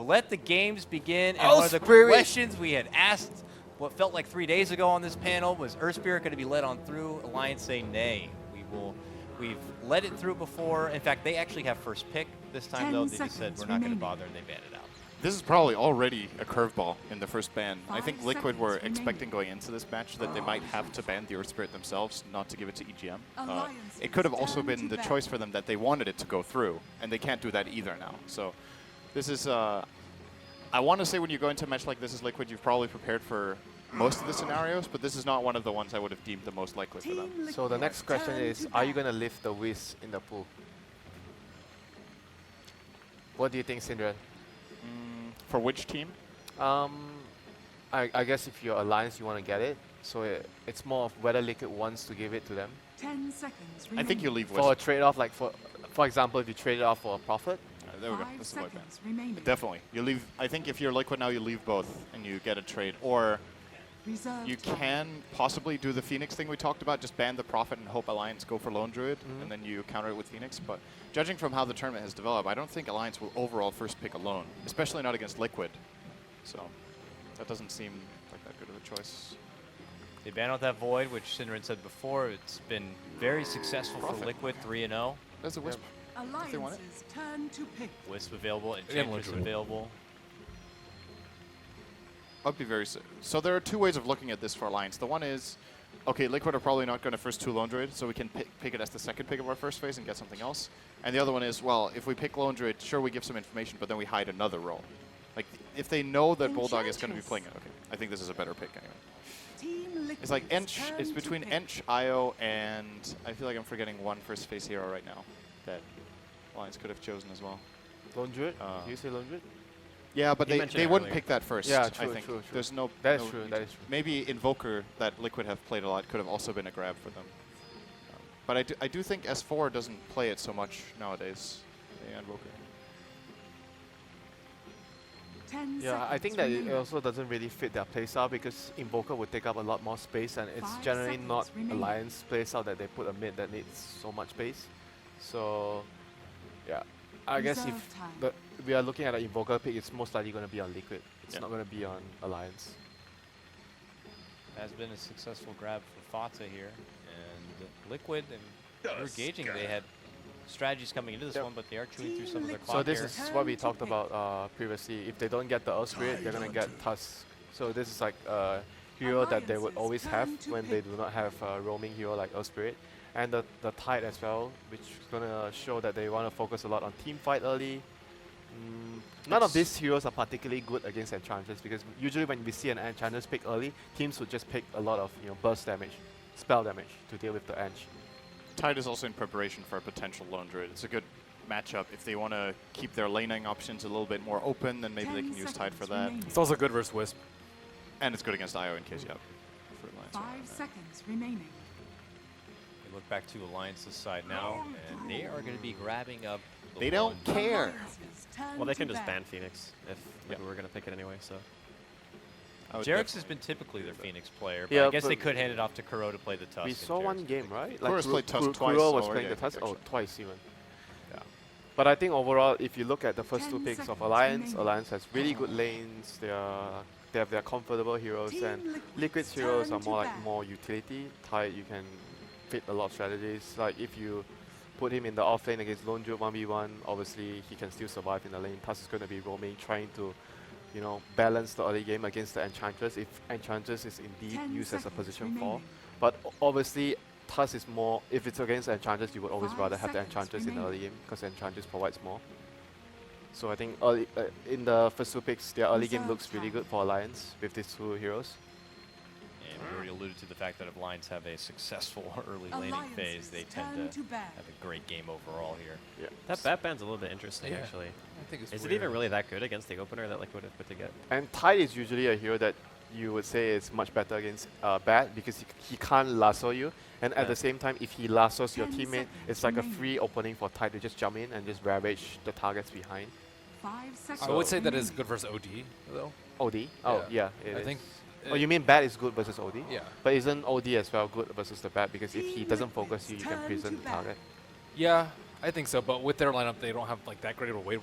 let the games begin. And Oh, one of the Spirit. questions we had asked what felt like 3 days ago on this panel was Earth Spirit going to be led on through? Alliance say nay. We've led it through before. In fact, they actually have first pick this time, though. They just said we're not going to bother, and they banned it out. This is probably already a curveball in the first ban. I think Liquid were expecting going into this match that they might have to ban the Earth Spirit themselves, not to give it to EGM. It could have also been the choice for them that they wanted it to go through, and they can't do that either now. So this is, I want to say when you go into a match like this as Liquid, you've probably prepared for most of the scenarios, but this is not one of the ones I would have deemed the most likely for them. So the next question is, are you going to leave the Wiz in the pool? What do you think, Syndran? For which team? I guess if you're Alliance, you want to get it. So it's more of whether Liquid wants to give it to them. 10 seconds I think you leave for a Wisp. trade-off, like for example, if you trade it off for a profit. There we go. That's the white ban. Definitely. You leave. I think if you're Liquid now, you leave both and you get a trade. Or you can possibly do the Phoenix thing we talked about, just ban the Prophet and hope Alliance go for Lone Druid, and then you counter it with Phoenix. But judging from how the tournament has developed, I don't think Alliance will overall first pick alone, especially not against Liquid. So that doesn't seem like that good of a choice. They banned out that Void, which Syndran said before. It's been very successful Prophet. for Liquid, 3-0. There's a Wisp. If they want it. Alliance's turn to pick. Wisp available, Enchantress available. I'd be very so there are two ways of looking at this for Alliance. The one is, okay, Liquid are probably not going to first 2 Lone Druid, so we can pick it as the second pick of our first phase and get something else. And the other one is, well, if we pick Lone Druid, sure, we give some information, but then we hide another role. Like, if they know that Bulldog is going to be playing it, okay, I think this is a better pick anyway. It's like Ench, it's between Ench, Io, and I feel like I'm forgetting one first phase hero right now that Alliance could have chosen as well. Lone Druid? Do you say Lone Druid? Yeah, but they wouldn't pick that first. Yeah, true, I think. true. There's no. That is no true. need That to. is true. Maybe Invoker that Liquid have played a lot could have also been a grab for them. But I do think S4 doesn't play it so much nowadays. The Invoker. Yeah, I think that it also doesn't really fit their playstyle because Invoker would take up a lot more space, and it's generally not Alliance playstyle that they put a mid that needs so much space. So, yeah, I guess if we are looking at an Invoker pick, it's most likely going to be on Liquid. It's not going to be on Alliance. Has been a successful grab for Fata here. And Liquid, and we're gauging they had strategies coming into this one, but they are chewing through some of their clock. So this is what we talked about previously. If they don't get the Earth Spirit, they're going to get Tusk. So this is like a hero that they would always have when they do not have a roaming hero like Earth Spirit. And the Tide as well, which is going to show that they want to focus a lot on team fight early. None of these heroes are particularly good against Enchantress because usually when we see an Enchantress pick early, teams would just pick a lot of burst damage, spell damage to deal with the Ench. Tide is also in preparation for a potential Lone Druid. It's a good matchup. If they want to keep their laning options a little bit more open, then maybe they can use Tide for that. It's also good versus Wisp. And it's good against Io in case you have. 5 seconds remaining. We look back to Alliance's side now, and they are going to be grabbing up. They don't care. Well, they can just ban Phoenix if we were going to pick it anyway, so. Jarex has been typically their Phoenix player, but Yeah, I guess but they could hand it off to Kuro to play the Tusk. We saw one game, right? Kuro's played Tusk twice Kuro was already, playing the I think, Tusk. Oh, actually. twice even. Yeah. But I think overall, if you look at the first 2 picks of Alliance, Alliance has really good lanes. They have their comfortable heroes, and Liquid's heroes are more utility. Tide, you can fit a lot of strategies. Like if you put him in the off lane against Lone Druid 1v1, obviously he can still survive in the lane. Tusk is going to be roaming, trying to balance the early game against the Enchantress if Enchantress is indeed used as a position 4. But obviously, Tusk is more, if it's against Enchantress, you would always rather have the Enchantress in the early game because Enchantress provides more. So I think early, in the first 2 picks, their early game looks really good for Alliance with these 2 heroes. And we already alluded to the fact that if Alliance have a successful early laning phase, they tend to have a great game overall here. Yeah. That ban's a little bit interesting, Yeah. actually. I think it's Is weird. it even really that good against the opener that Liquid have put together? And Tide is usually a hero that you would say is much better against Bat because he can't lasso you. And at the same time, if he lassos your teammate, it's like a free opening for Tide to just jump in and just ravage the targets behind. 5 seconds. I would say that is good versus OD, though. OD? Oh, yeah. I think. Oh, you mean Bat is good versus OD? Yeah. But isn't OD as well good versus the Bat? Because if he doesn't focus you, you can prison the target. Yeah, I think so. But with their lineup, they don't have like that great of a wave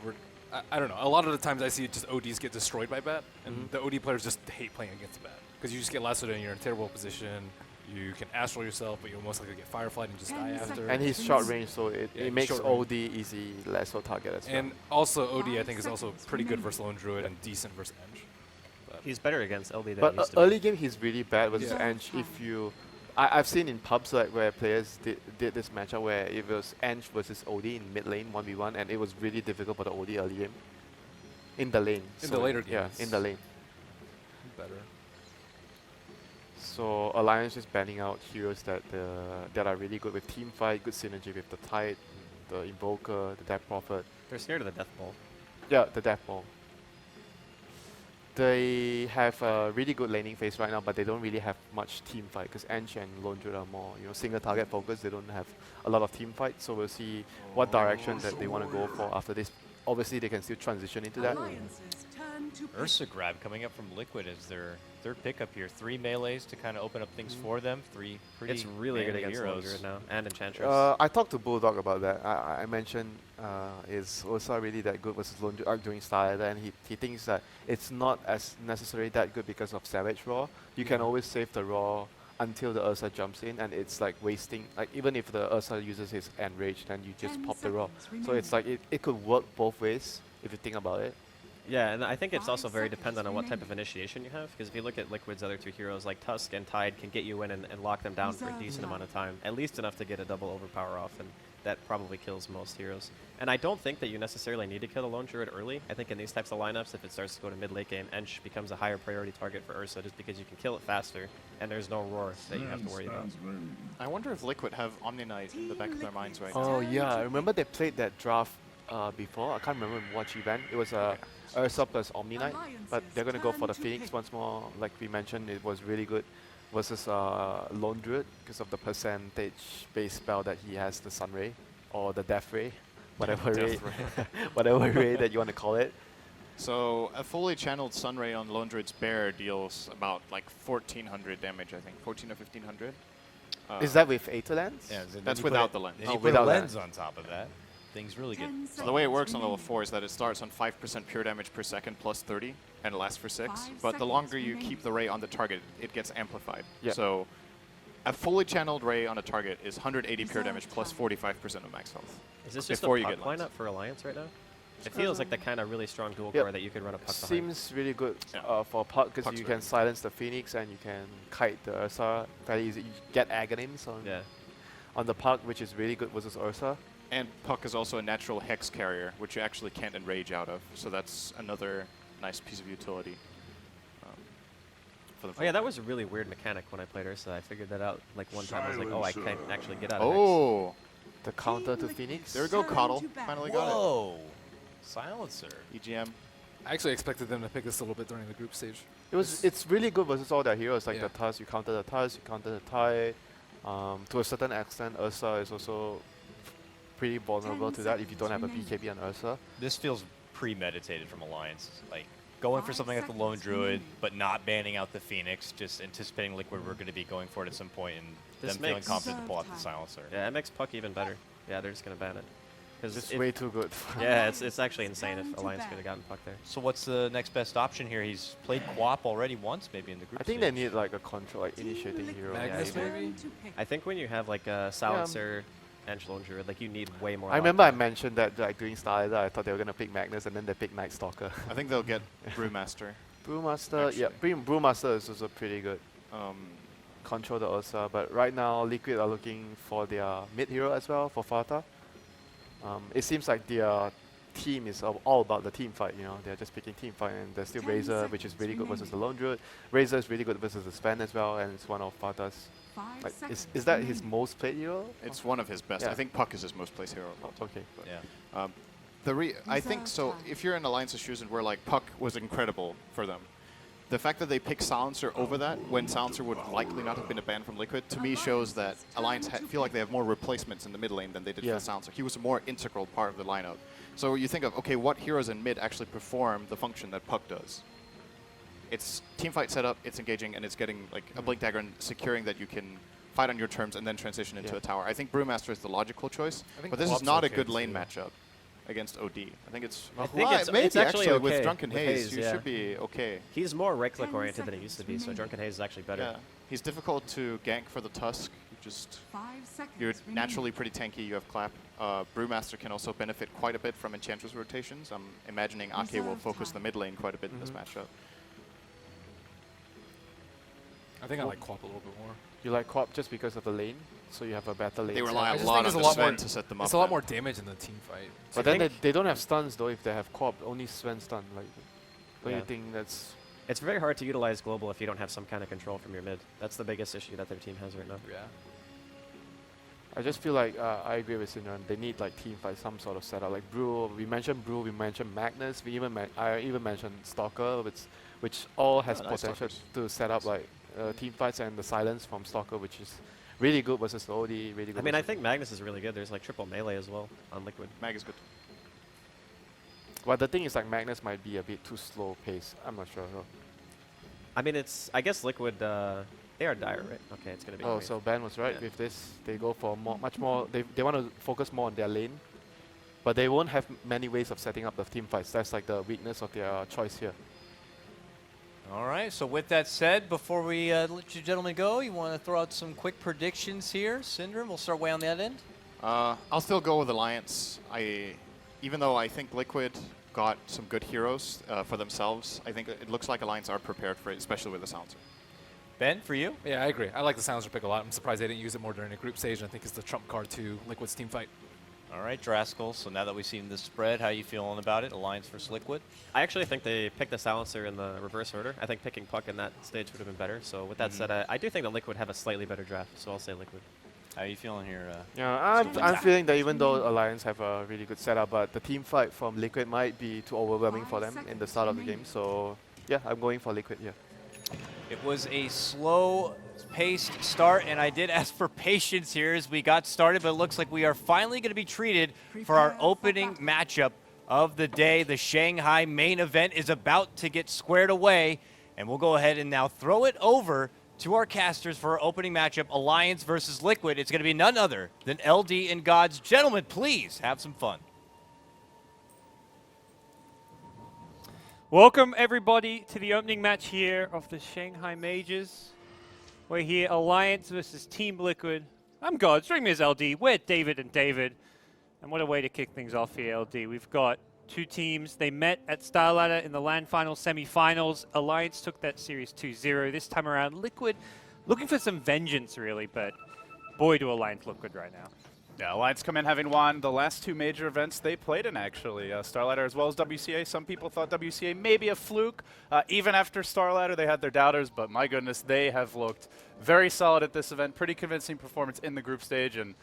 I don't know. A lot of the times I see just ODs get destroyed by bat, and the OD players just hate playing against bat because you just get lassoed and you're in a terrible position. You can astral yourself, but you'll most likely get fireflied and just 10 die after. seconds. And he's short range, so Yeah, it he's makes short range. OD easy lasso target as well. And also OD, I 5 think, is also seconds pretty good remaining. versus Lone Druid and decent versus Eng. But He's better against LB than But he used to early be. game he's really bad versus Yeah. Eng. If you, I've seen in pubs like where players did this matchup where it was Eng versus OD in mid lane 1v1, and it was really difficult for the OD early game. In the lane. In the later Yeah, games. in the lane. better. So Alliance is banning out heroes that are really good with team fight, good synergy with the Tide, the Invoker, the Death Prophet. They're scared of the Death Ball. Yeah, the Death Ball. They have a really good laning phase right now, but they don't really have much team fight because Ange and Lone Druid are more, single target focused. They don't have a lot of team fight, so we'll see what direction that they want to go for after this. Obviously, they can still transition into that. Alliances turn to pick. Ursa Grab coming up from Liquid as their third pickup here. 3 melees to kind of open up things for them. 3 pretty It's really good melee against Lone heroes. Druid now, and Enchantress. I talked to Bulldog about that. I mentioned is Ursa really that good versus Lone Druid during Starlighter, and he thinks that it's not as necessarily that good because of Savage Raw. You can always save the Raw until the Ursa jumps in, and it's like wasting, like even if the Ursa uses his Enrage, then you just 10 pop the Raw. seconds So it's like it could work both ways if you think about it. Yeah, and I think it's also 5 very seconds dependent on what type of remaining. initiation you have. Because if you look at Liquid's other 2 heroes, like Tusk and Tide can get you in and lock them down for a Reserve decent time. amount of time. At least enough to get a double overpower off, and that probably kills most heroes. And I don't think that you necessarily need to kill a Lone Druid early. I think in these types of lineups, if it starts to go to mid-late game, Ench becomes a higher priority target for Ursa just because you can kill it faster, and there's no roar that you have to worry about. I wonder if Liquid have Omni Knight in the back of their minds right now. Oh yeah, I remember they played that draft before. I can't remember in what event. It was Ursa plus Omni Knight, but they're gonna go for the Alliances Phoenix turn to once more. Like we mentioned, it was really good versus Lone Druid because of the percentage-based spell that he has, the Sun Ray or the Death Ray, whatever ray, whatever ray that you want to call it. So a fully channeled Sunray on Lone Druid's Bear deals about like 1400 damage, I think. 14 or 1500. Is that with Aetherlands? Yeah, then That's you put without it- the lens. Then Oh, you put a without that. lens on top of that. Things really get 10 So the way it seconds works on level remaining. 4 is that it starts on 5% pure damage per second plus 30 and lasts for 6. 5 But the longer seconds you remaining. keep the ray on the target, it gets amplified. Yeah. So a fully channeled ray on a target is 180 pure Reserve damage plus time. 45% of max health. Is this just Before a you puck get lens. lineup for Alliance right now? It feels like the kind of really strong dual Yep. core that you could run a puck behind. Seems really good Yeah. for Puck because Puck's you very can good. silence the Phoenix and you can kite the Ursa very easy. You get Aghanims Yeah. on the Puck, which is really good versus Ursa. And Puck is also a natural hex carrier, which you actually can't enrage out of. So that's another nice piece of utility. For the Oh yeah, that was a really weird mechanic when I played Ursa. I figured that out like one time. I was like, oh, I can't actually get out of Hex. Oh, The counter to Team Phoenix. there we go, Turn Coddle. to bat. Finally got Whoa! Silencer. it. EGM. I actually expected them to pick this a little bit during the group stage. It's really good versus all their heroes, like Yeah. the Tusk, you counter the Tusk, you counter the Tide. To a certain extent, Ursa is also pretty vulnerable 10 to that if you don't have a seconds BKB on Ursa. This feels premeditated from Alliance. Like going for 5 something like the Lone seconds Druid, remaining. but not banning out the Phoenix, just anticipating Liquid were going to be going for it at some point and This them feeling makes- confident to pull out the Reserve time. Silencer. Yeah, it makes puck even better. Yeah, they're just gonna ban it. It's Because way too good. yeah, it's actually insane Turn if to Alliance bat. could have gotten puck there. So what's the next best option here? He's played Quap already once, maybe in the group I think they stage. need like a control, like initiating hero. Magnus, Yeah, maybe? Turn to pick. I think when you have like a Silencer and Lone Druid, like you need way more. I remember I lockdown. mentioned that like during Starlighter, I thought they were gonna pick Magnus and then they picked Night Stalker. I think they'll get Brewmaster. Brewmaster, yeah, Actually. Brewmaster is also pretty good. Um, Control the Ursa, but right now Liquid are looking for their mid hero as well for Fata. It seems like their team is all about the team fight. They're just picking team fight, and there's still 10 Razor, which is really good seconds versus the Lone Druid. Razor is really good versus the Sven as well, and it's one of Fata's. 5 Like, seconds is that his remaining. most played hero? it's one of his best. Yeah. I think Puck is his most placed hero. of all time. Okay. Yeah. I think Reserve so. time. If you're in Alliance's shoes and where like Puck was incredible for them, the fact that they pick Silencer over that when Silencer would likely not have been a ban from Liquid to me shows that Alliance feel like they have more replacements in the mid lane than they did Yeah. for Silencer. He was a more integral part of the lineup. So you think of okay, what heroes in mid actually perform the function that Puck does? It's teamfight setup, it's engaging, and it's getting like a blink dagger and securing that you can fight on your terms and then transition into Yeah. a tower. I think Brewmaster is the logical choice, I think but this is Quap's not a okay good lane too. matchup. against OD. I think it's. I think well, it's maybe actually okay with Drunken with Haze, Haze, you yeah. should be okay. He's more right-click 10 oriented than he used to be, so seconds Drunken Haze is actually better. Yeah, he's difficult to gank for the Tusk. You just 5 seconds you're remaining. naturally pretty tanky. You have Clap. Brewmaster can also benefit quite a bit from Enchantress rotations. I'm imagining Ake will Reserve focus the time. mid lane quite a bit in this matchup. I think I like Quap a little bit more. You like co-op just because of the lane, so you have a better lane. They setup. rely I a just lot think on there's the a lot more. Sven to set them up. It's a lot then. more damage in the team fight. But then they don't have stuns though if they have co-op, only Sven stun. Like, don't Yeah. you think that's... It's very hard to utilize global if you don't have some kind of control from your mid. That's the biggest issue that their team has right now. Yeah. I just feel like I agree with Sinran. They need like team fight, some sort of setup. Like Brew, we mentioned Magnus. We even I even mentioned Stalker, which all has Oh, nice potential Stalkers. to set up like team fights, and the silence from Stalker, which is really good versus the OD. Really good. I mean, I versus- think Magnus is really good. There's like triple melee as well on Liquid. Mag is good. But the thing is, like Magnus might be a bit too slow pace. I'm not sure though. I mean, I guess Liquid, they are dire, right? Okay, it's going to be Oh, great. so Ben was right Yeah. with this. They go for much more. They want to focus more on their lane, but they won't have many ways of setting up the team fights. That's like the weakness of their choice here. All right, so with that said, before we let you gentlemen go, you want to throw out some quick predictions here? Syndrome, we'll start way on that end. I'll still go with Alliance. Even though I think Liquid got some good heroes for themselves, I think it looks like Alliance are prepared for it, especially with the Silencer. Ben, for you? Yeah, I agree. I like the Silencer pick a lot. I'm surprised they didn't use it more during the group stage. I think it's the trump card to Liquid's team fight. All right, Draskell, so now that we've seen this spread, how you feeling about it? Alliance versus Liquid? I actually think they picked the Silencer in the reverse order. I think picking Puck in that stage would have been better. So with that said, I do think that Liquid have a slightly better draft, so I'll say Liquid. How you feeling here? Yeah, I'm feeling that even though Alliance have a really good setup, but the team fight from Liquid might be too overwhelming for them in the start of the game. So yeah, I'm going for Liquid here. It was a slow-paced start, and I did ask for patience here as we got started, but it looks like we are finally going to be treated for our opening matchup of the day. The Shanghai main event is about to get squared away, and we'll go ahead and now throw it over to our casters for our opening matchup, Alliance versus Liquid. It's going to be none other than LD and Gods. Gentlemen, please have some fun. Welcome everybody to the opening match here of the Shanghai Majors. We're here, Alliance versus Team Liquid. I'm God, joining me as LD. We're David and David. And what a way to kick things off here, LD. We've got two teams. They met at Starladder in the LAN Finals semi-finals. Alliance took that series 2-0. This time around, Liquid looking for some vengeance, really, but boy, do Alliance look good right now. Yeah, Alliance come in having won the last two major events they played in, actually. Starladder as well as WCA. Some people thought WCA may be a fluke. Even after Starladder, they had their doubters, but my goodness, they have looked very solid at this event. Pretty convincing performance in the group stage, and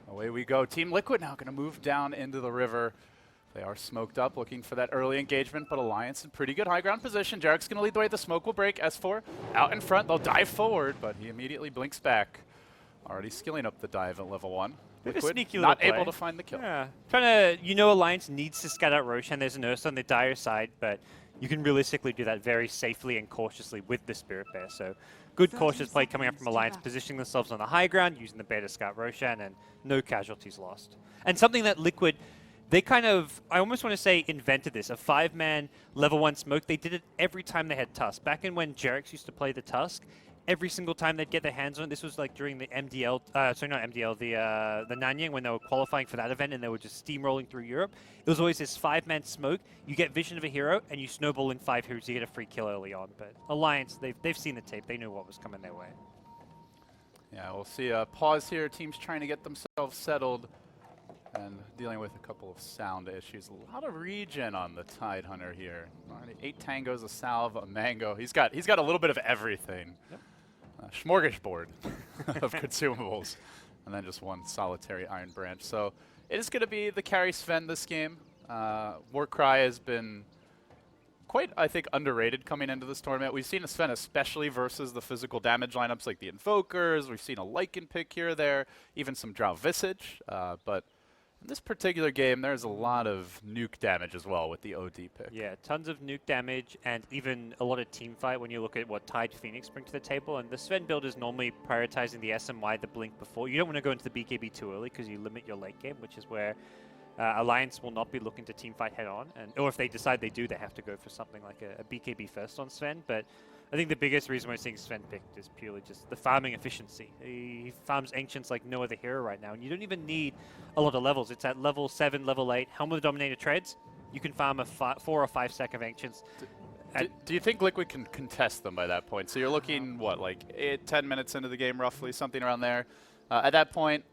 away we go. Team Liquid now going to move down into the river. They are smoked up, looking for that early engagement, but Alliance in pretty good high ground position. Jarek's going to lead the way. The smoke will break. S4 out in front. They'll dive forward, but he immediately blinks back. Already skilling up the dive at level 1. Bit of a Liquid sneaky not little able play. to find the kill. Yeah, Alliance needs to scout out Roshan. There's an Ursa on the dire side, but you can realistically do that very safely and cautiously with the Spirit Bear. So good 30 cautious play coming up seconds from to Alliance, bat. positioning themselves on the high ground, using the bear to scout Roshan, and no casualties lost. And something that Liquid, they kind of, I almost want to say, invented this. A 5-man level 1 smoke. They did it every time they had Tusk. Back in when Jarex used to play the Tusk, every single time they'd get their hands on it, this was like during the MDL, sorry, not MDL, the Nanyang, when they were qualifying for that event and they were just steamrolling through Europe. It was always this 5-man smoke. You get vision of a hero and you snowball in 5 heroes, you get a free kill early on. But Alliance, they've seen the tape. They knew what was coming their way. Yeah, we'll see a pause here. Teams trying to get themselves settled and dealing with a couple of sound issues. A lot of regen on the Tidehunter here. 8 tangos, a salve, a mango. He's got a little bit of everything. Yep. Smorgasbord of consumables. And then just one solitary Iron Branch. So it is going to be the carry Sven this game. Warcry has been quite, I think, underrated coming into this tournament. We've seen a Sven especially versus the physical damage lineups like the Invokers. We've seen a Lycan pick here or there, even some Drow Visage. But in this particular game, there's a lot of nuke damage as well with the OD pick. Yeah, tons of nuke damage and even a lot of team fight when you look at what Tide Phoenix bring to the table. And the Sven build is normally prioritizing the SMY, the Blink before. You don't want to go into the BKB too early because you limit your late game, which is where Alliance will not be looking to teamfight head-on, or if they decide they do, they have to go for something like a BKB first on Sven. But I think the biggest reason we're seeing Sven picked is purely just the farming efficiency. He farms Ancients like no other hero right now, and you don't even need a lot of levels. It's at level 7, level 8, Helm of the Dominator treads. You can farm a 4 or 5 stack of Ancients. Do you think Liquid can contest them by that point? So you're looking, what, like 10 minutes into the game roughly, something around there. At that point,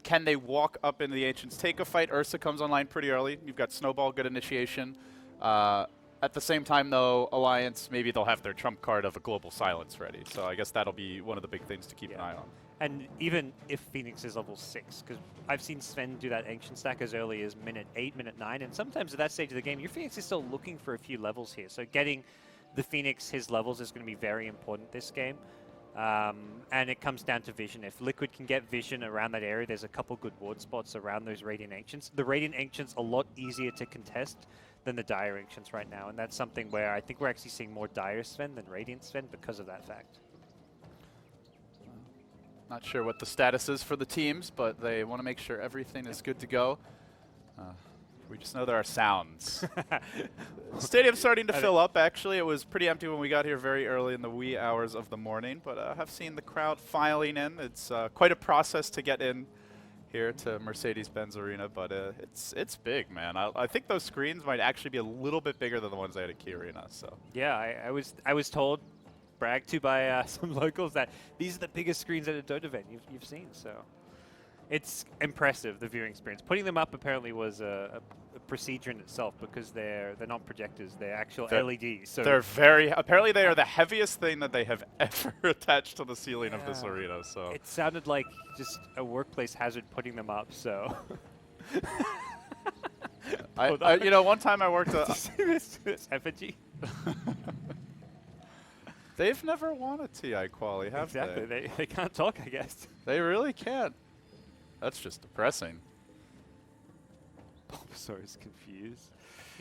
can they walk up into the Ancients, take a fight? Ursa comes online pretty early. You've got Snowball, good initiation. At the same time, though, Alliance, maybe they'll have their trump card of a Global Silence ready. So I guess that'll be one of the big things to keep an eye on. And even if Phoenix is level 6, because I've seen Sven do that Ancient stack as early as minute 8, minute 9, and sometimes at that stage of the game, your Phoenix is still looking for a few levels here. So getting the Phoenix his levels is going to be very important this game. And it comes down to vision. If Liquid can get vision around that area, there's a couple good ward spots around those Radiant Ancients. The Radiant Ancients a lot easier to contest than the Dire Ancients right now, and that's something where I think we're actually seeing more Dire Sven than Radiant Sven because of that fact. Not sure what the status is for the teams, but they want to make sure everything is good to go. We just know there are sounds. Stadium's starting to fill up, actually. It was pretty empty when we got here very early in the wee hours of the morning, but I have seen the crowd filing in. It's quite a process to get in here to Mercedes-Benz Arena, but it's big, man. I think those screens might actually be a little bit bigger than the ones they had at Key Arena. So yeah, I was told, bragged to by some locals, that these are the biggest screens at a Dota event you've seen. So it's impressive, the viewing experience. Putting them up apparently was a procedure in itself because they're not projectors, they're actual LEDs. So they're apparently they are the heaviest thing that they have ever attached to the ceiling of this arena. So it sounded like just a workplace hazard putting them up. So you know, one time I worked this effigy. They've never won a TI quali, have they? Exactly. They can't talk, I guess. They really can't. That's just depressing. Bulbasaur is confused.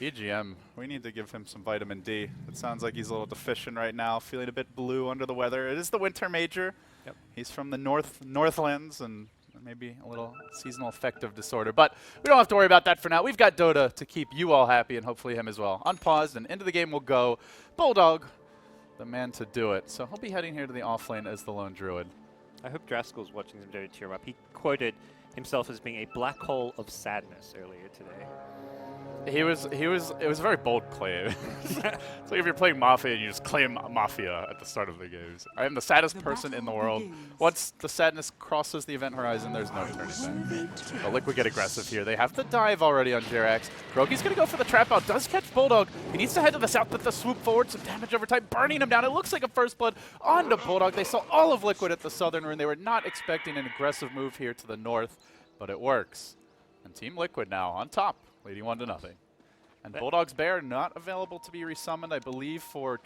EGM, we need to give him some vitamin D. It sounds like he's a little deficient right now, feeling a bit blue under the weather. It is the winter major. Yep. He's from the Northlands, and maybe a little seasonal affective disorder. But we don't have to worry about that for now. We've got Dota to keep you all happy, and hopefully him as well. Unpaused, and into the game we'll go. Bulldog, the man to do it. So he'll be heading here to the offlane as the lone druid. I hope Draskell's watching some Dota cheer him up. He quoted himself as being a black hole of sadness earlier today. It was a very bold claim. It's like if you're playing Mafia and you just claim Mafia at the start of the games. I am the saddest person in the world. Once the sadness crosses the event horizon, there's no turning back. But Liquid get aggressive here. They have the dive already on Jerax. Kroki's going to go for the trap out. Does catch Bulldog. He needs to head to the south, but the swoop forward, some damage over time, burning him down. It looks like a first blood onto Bulldog. They saw all of Liquid at the southern rune. They were not expecting an aggressive move here to the north, but it works. And Team Liquid now on top, leading 1-0. And Bulldog's bear not available to be resummoned, I believe, for,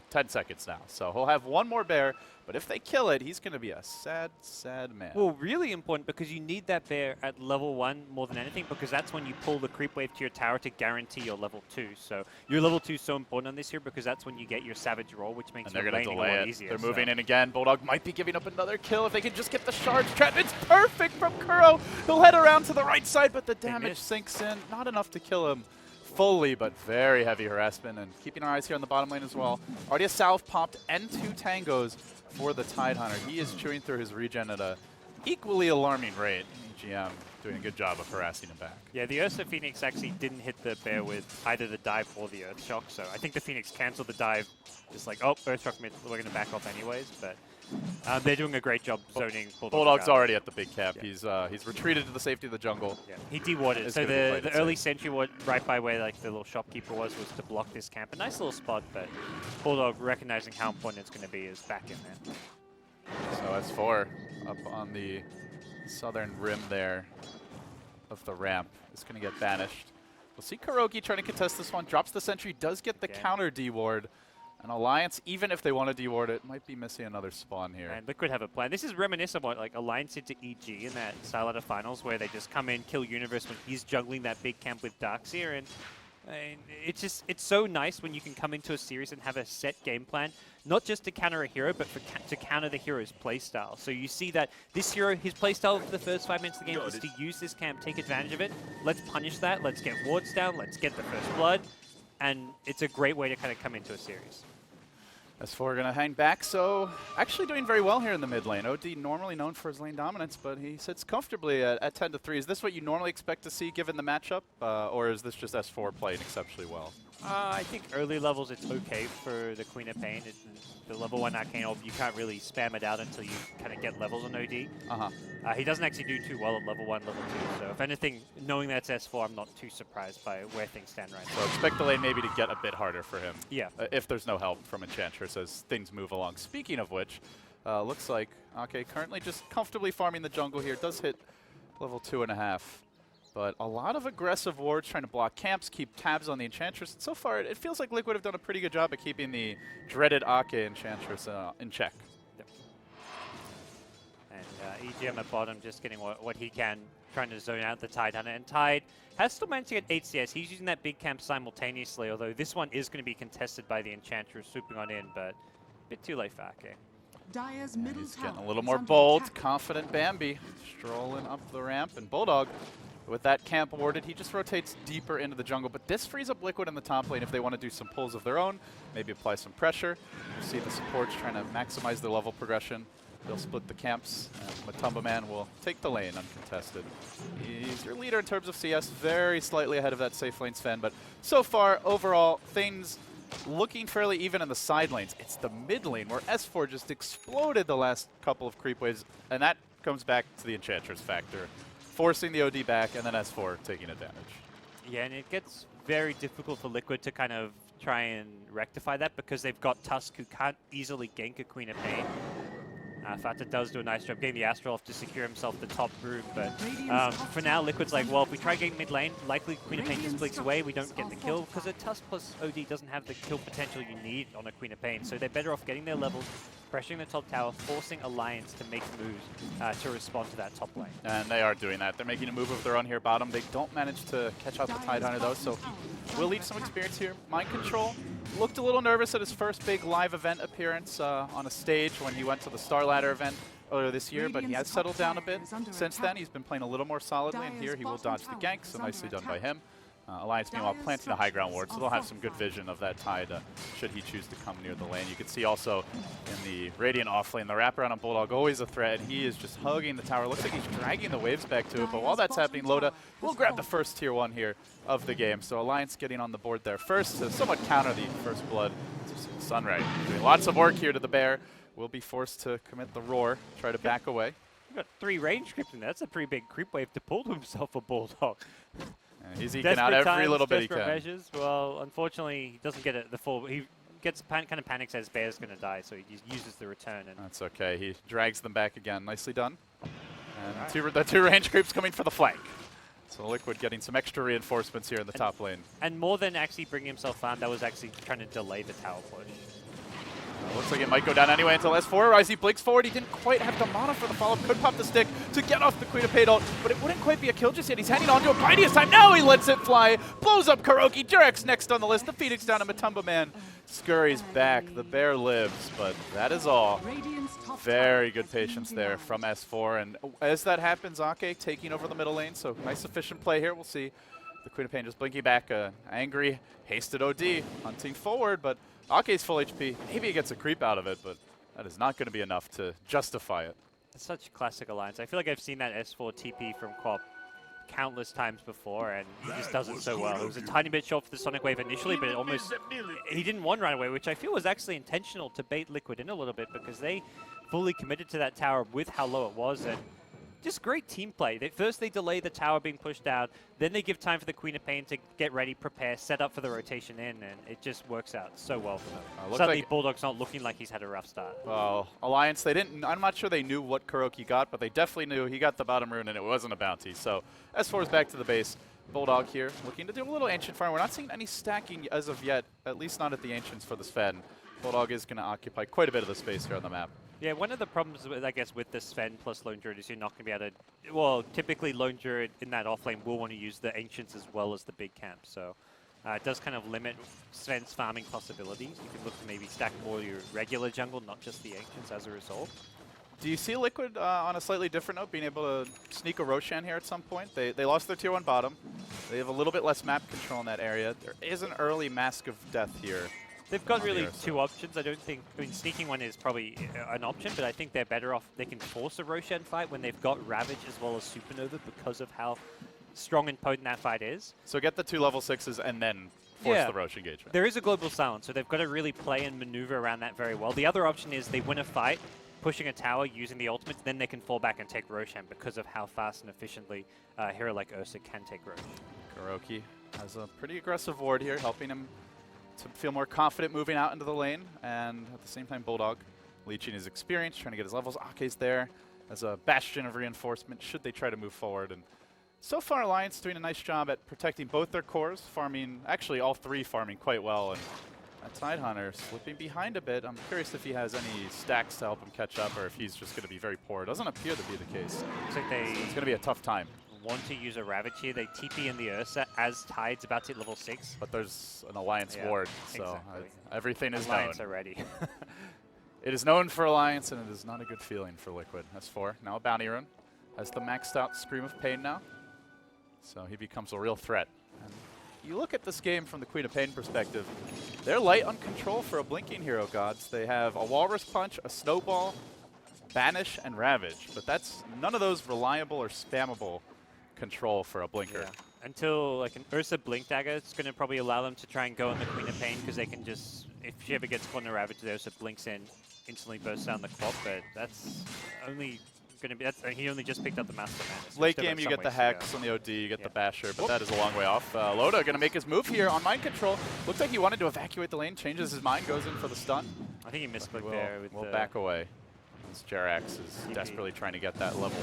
10 seconds now. So he'll have one more bear, but if they kill it, he's going to be a sad, sad man. Well, really important because you need that bear at level 1 more than anything because that's when you pull the creep wave to your tower to guarantee your level 2. So your level 2 is so important on this here because that's when you get your Savage Roll, which makes your laning a lot easier. They're moving in again. Bulldog might be giving up another kill if they can just get the shards trap. It's perfect from Kuro. He'll head around to the right side, but the damage sinks in. Not enough to kill him fully, but very heavy harassment, and keeping our eyes here on the bottom lane as well. Already a salve popped and 2 tangos for the Tidehunter. He is chewing through his regen at a equally alarming rate. EGM doing a good job of harassing him back. Yeah, the Ursa Phoenix actually didn't hit the bear with either the dive or the Earthshock, so I think the Phoenix canceled the dive, just like, oh, Earthshock mid, we're going to back off anyways, but they're doing a great job zoning Bulldog. Bulldog's already at the big cap. Yeah. He's retreated to the safety of the jungle. Yeah, he de-warded. So the early sentry ward right by where like the little shopkeeper was to block this camp. A nice little spot, but Bulldog recognizing how important it's going to be is back in there. So S4 up on the southern rim there of the ramp is going to get banished. We'll see Kuroki trying to contest this one. Drops the sentry, does get the counter de-ward. An Alliance, even if they want to de-ward it, might be missing another spawn here. And Liquid have a plan. This is reminiscent of what like Alliance did to EG in that Starlighter Finals, where they just come in, kill Universe when he's juggling that big camp with Darkseer, and And it's so nice when you can come into a series and have a set game plan, not just to counter a hero, but to counter the hero's playstyle. So you see that this hero, his playstyle for the first 5 minutes of the game is to use this camp, take advantage of it. Let's punish that. Let's get wards down. Let's get the first blood. And it's a great way to kind of come into a series. S4 going to hang back, so actually doing very well here in the mid lane. OD normally known for his lane dominance, but he sits comfortably at 10-3. Is this what you normally expect to see given the matchup, or is this just S4 playing exceptionally well? I think early levels it's okay for the Queen of Pain. The level 1 Arcane Orb, you can't really spam it out until you kind of get levels on OD. He doesn't actually do too well at level 1, level 2, so if anything, knowing that's S4, I'm not too surprised by where things stand right now. So expect the lane maybe to get a bit harder for him. Yeah. If there's no help from Enchantress as things move along. Speaking of which, looks like Ake currently just comfortably farming the jungle here. Does hit level 2.5. But a lot of aggressive wards trying to block camps, keep tabs on the Enchantress. And so far, it feels like Liquid have done a pretty good job at keeping the dreaded Ake Enchantress in check. Yep. And EGM at bottom just getting what he can, trying to zone out the Tide Hunter. And Tide has still managed to get 8 CS. He's using that big camp simultaneously, although this one is going to be contested by the Enchantress swooping on in, but a bit too late for Ake. Dire's And middle he's tower getting a little is more under bold, attack. confident Bambi strolling up the ramp. And Bulldog, with that camp awarded, he just rotates deeper into the jungle. But this frees up Liquid in the top lane if they want to do some pulls of their own, maybe apply some pressure. You see the supports trying to maximize their level progression. They'll split the camps, and Matumba Man will take the lane uncontested. He's your leader in terms of CS, very slightly ahead of that safe lane Sven, but so far, overall, things looking fairly even in the side lanes. It's the mid lane where S4 just exploded the last couple of creep waves, and that comes back to the Enchantress factor, forcing the OD back, and then S4 taking advantage. Yeah, and it gets very difficult for Liquid to kind of try and rectify that because they've got Tusk who can't easily gank a Queen of Pain. Fata does do a nice job getting the Astral off to secure himself the top room, but for now Liquid's like, well, if we try getting mid lane, likely Queen of Pain just blinks away, we don't get the kill, because a Tusk plus OD doesn't have the kill potential you need on a Queen of Pain, so they're better off getting their levels, pressuring the top tower, forcing Alliance to make moves to respond to that top lane. And they are doing that. They're making a move of their own here bottom. They don't manage to catch out the Tide Hunter though, so he will leave some experience here. Mind Control looked a little nervous at his first big live event appearance on a stage when he went to the Star Ladder event earlier this year, but he has settled down a bit since then. He's been playing a little more solidly, and here he will dodge the gank, so nicely done by him. Alliance, meanwhile, planting a high ground ward, so they'll have some good vision of that Tide should he choose to come near the lane. You can see also in the Radiant off lane, the wraparound on Bulldog, always a threat, and he is just hugging the tower. Looks like he's dragging the waves back to it, but while that's happening, Loda will grab the first tier 1 here of the game. So Alliance getting on the board there first to somewhat counter the first blood. Sunray doing lots of work here to the Bear. Will be forced to commit the roar, try to back away. We've got 3 range creeps in there. That's a pretty big creep wave to pull to himself a Bulldog. And he's eking out every little bit he can. Measures. Well, unfortunately, he doesn't get it the full. He gets kind of panics as Bear's going to die, so he just uses the return. And that's okay. He drags them back again. Nicely done. And the two range creeps coming for the flank. So Liquid getting some extra reinforcements here in the top lane. And more than actually bringing himself down, that was actually trying to delay the tower push. Looks like it might go down anyway until S4 arrives. He blinks forward. He didn't quite have the mana for the follow-up. Could pop the stick to get off the Queen of Pain ult, but it wouldn't quite be a kill just yet. He's hanging on to a Mighty this time. Now he lets it fly. Blows up Kuroki. Durex next on the list. The Phoenix down to Matumba Man. Scurries back. The Bear lives, but that is all. Very good patience there from S4. And as that happens, Ake taking over the middle lane. So nice efficient play here. We'll see the Queen of Pain just blinking back. Angry, hasted OD, hunting forward, but Ake's full HP. Maybe he gets a creep out of it, but that is not going to be enough to justify it. It's such a classic Alliance. I feel like I've seen that S4 TP from Quap countless times before, and he just does it so well. It was a tiny bit short for the Sonic Wave initially, but he didn't one right away, which I feel was actually intentional to bait Liquid in a little bit because they fully committed to that tower with how low it was, and just great team play. First they delay the tower being pushed out, then they give time for the Queen of Pain to get ready, prepare, set up for the rotation in, and it just works out so well for them. Suddenly like Bulldog's not looking like he's had a rough start. Well, Alliance, I'm not sure they knew what Kuroki got, but they definitely knew he got the bottom rune and it wasn't a bounty. So S4 is back to the base. Bulldog here looking to do a little Ancient farm. We're not seeing any stacking as of yet, at least not at the Ancients for the Sven. Bulldog is going to occupy quite a bit of the space here on the map. Yeah, one of the problems, I guess, with the Sven plus Lone Druid is you're not going to be able to... Well, typically Lone Druid in that offlane will want to use the Ancients as well as the big camp. So It does kind of limit Sven's farming possibilities. You can look to maybe stack more of your regular jungle, not just the Ancients as a result. Do you see Liquid on a slightly different note being able to sneak a Roshan here at some point? They lost their tier 1 bottom. They have a little bit less map control in that area. There is an early Mask of Death here. They've got really two options. I mean, sneaking one is probably an option, but I think they're better off. They can force a Roshan fight when they've got Ravage as well as Supernova because of how strong and potent that fight is. So get the 2 level 6s and then force the Roche engagement. There is a global silence, so they've got to really play and maneuver around that very well. The other option is they win a fight, pushing a tower using the ultimates, then they can fall back and take Roshan because of how fast and efficiently a hero like Ursa can take Rosh. Kuroki has a pretty aggressive ward here, helping him to feel more confident moving out into the lane, and at the same time Bulldog leeching his experience, trying to get his levels. Ake's there as a bastion of reinforcement should they try to move forward. And so far Alliance doing a nice job at protecting both their cores, farming, actually all 3 farming quite well, and that Tidehunter slipping behind a bit. I'm curious if he has any stacks to help him catch up or if he's just going to be very poor. It doesn't appear to be the case. Looks like It's going to be a tough time. Want to use a Ravage here. They TP in the Ursa as Tide's about to hit level 6. But there's an Alliance ward, so exactly. Everything is Alliance known. are ready. It is known for Alliance, and it is not a good feeling for Liquid. S4, now a Bounty Rune, has the maxed out Scream of Pain now, so he becomes a real threat. And you look at this game from the Queen of Pain perspective, they're light on control for a Blinking Hero, Gods. They have a Walrus Punch, a Snowball, Banish, and Ravage, but that's none of those reliable or spammable control for a Blinker. Yeah. Until like an Ursa Blink Dagger, it's going to probably allow them to try and go on the Queen of Pain because they can just, if she ever gets caught in a Ravage, the Ursa blinks in, instantly bursts down the clock, but that's only going to be, he only just picked up the Master Madness. Late game, you get the Hex on the OD, you get the Basher, but that is a long way off. Loda going to make his move here on Mind Control. Looks like he wanted to evacuate the lane, changes his mind, goes in for the stun. I think he misclicked there. We'll back away. As Jerax is desperately trying to get that level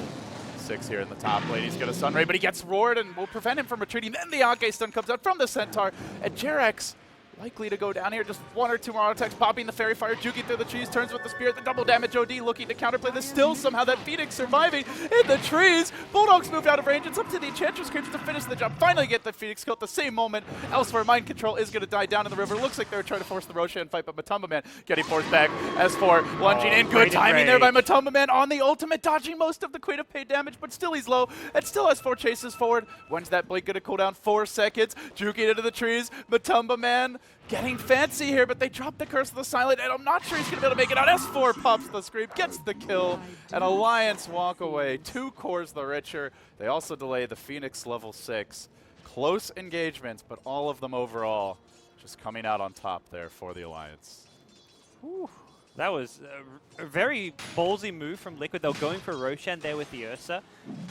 6 here in the top lane. He's got a Sun Ray, but he gets roared and will prevent him from retreating. Then the Ake stun comes out from the Centaur, and Jerax likely to go down here. Just 1 or 2 more attacks, popping the Fairy Fire, juking through the trees, turns with the Spirit, the double damage OD looking to counterplay this. Still somehow that Phoenix surviving in the trees. Bulldogs moved out of range. It's up to the Enchantress Creeps to finish the job. Finally get the Phoenix kill at the same moment. Elsewhere, Mind Control is going to die down in the river. Looks like they were trying to force the Roshan fight, but Matumba Man getting forced back. S4 lunging in. Good timing there by Matumba Man on the ultimate, dodging most of the Queen of Pain damage, but still he's low. And still S4 chases forward. When's that blink going to cool down? 4 seconds. Juking into the trees. Matumba Man getting fancy here, but they drop the Curse of the Silent, and I'm not sure he's going to be able to make it out. S4 pops the Scream, gets the kill, and Alliance walk away. 2 cores the richer. They also delay the Phoenix level 6. Close engagements, but all of them overall just coming out on top there for the Alliance. Whew. That was a very ballsy move from Liquid. They were going for Roshan there with the Ursa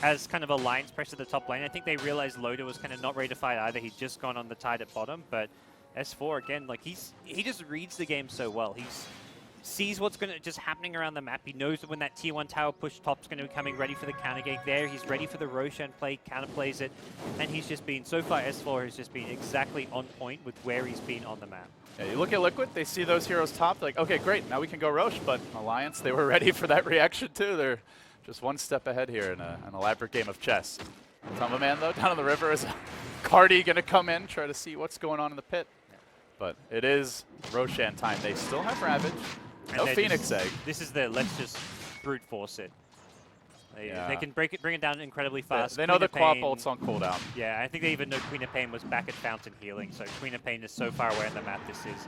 as kind of Alliance pressure the top lane. I think they realized Loda was kind of not ready to fight either. He'd just gone on the Tide at bottom, but S4 again, like he just reads the game so well. He sees what's going to just happening around the map. He knows that when that tier 1 tower push top's going to be coming, ready for the counter gate there. He's ready for the Roshan play, counter plays it, and he's just been, so far S4 has just been exactly on point with where he's been on the map. Yeah, you look at Liquid, they see those heroes top, they're like, okay, great, now we can go Roche, but Alliance, they were ready for that reaction too. They're just 1 step ahead here in an elaborate game of chess. Tumba Man, though, down on the river is Cardi going to come in, try to see what's going on in the pit. But it is Roshan time. They still have Ravage. No Phoenix Egg. This is the let's just brute force it. They can bring it down incredibly fast. They know the Quap ult's on cooldown. Yeah, I think they even know Queen of Pain was back at Fountain healing, so Queen of Pain is so far away on the map. This is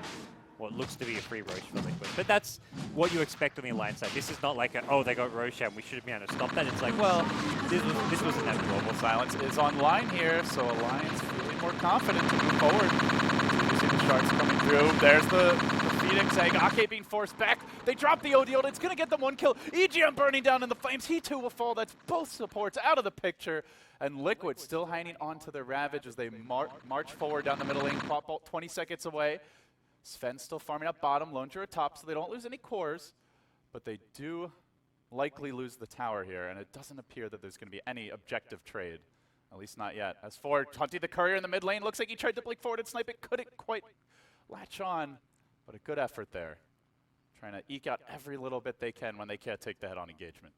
what looks to be a free Roche for Liquid. But that's what you expect on the Alliance side. This is not like, oh, they got Roshan, we should be able to stop that. It's like, well, this was inevitable. Global Silence is online here, so Alliance feeling more confident to move forward. You see the shards coming through. There's the Phoenix Egg. Ake being forced back. They drop the OD ult. It's going to get them 1 kill. EGM burning down in the flames. He too will fall. That's both supports out of the picture. And Liquid still hanging on to their Ravage as they march forward down the middle lane. Quap ult 20 seconds away. Sven still farming up bottom. Lone Jura top, so they don't lose any cores. But they do likely lose the tower here. And it doesn't appear that there's going to be any objective trade. At least not yet. As for hunting the Courier in the mid lane, looks like he tried to blink forward and snipe it. Couldn't quite latch on. But a good effort there. Trying to eke out every little bit they can when they can't take the head-on engagement.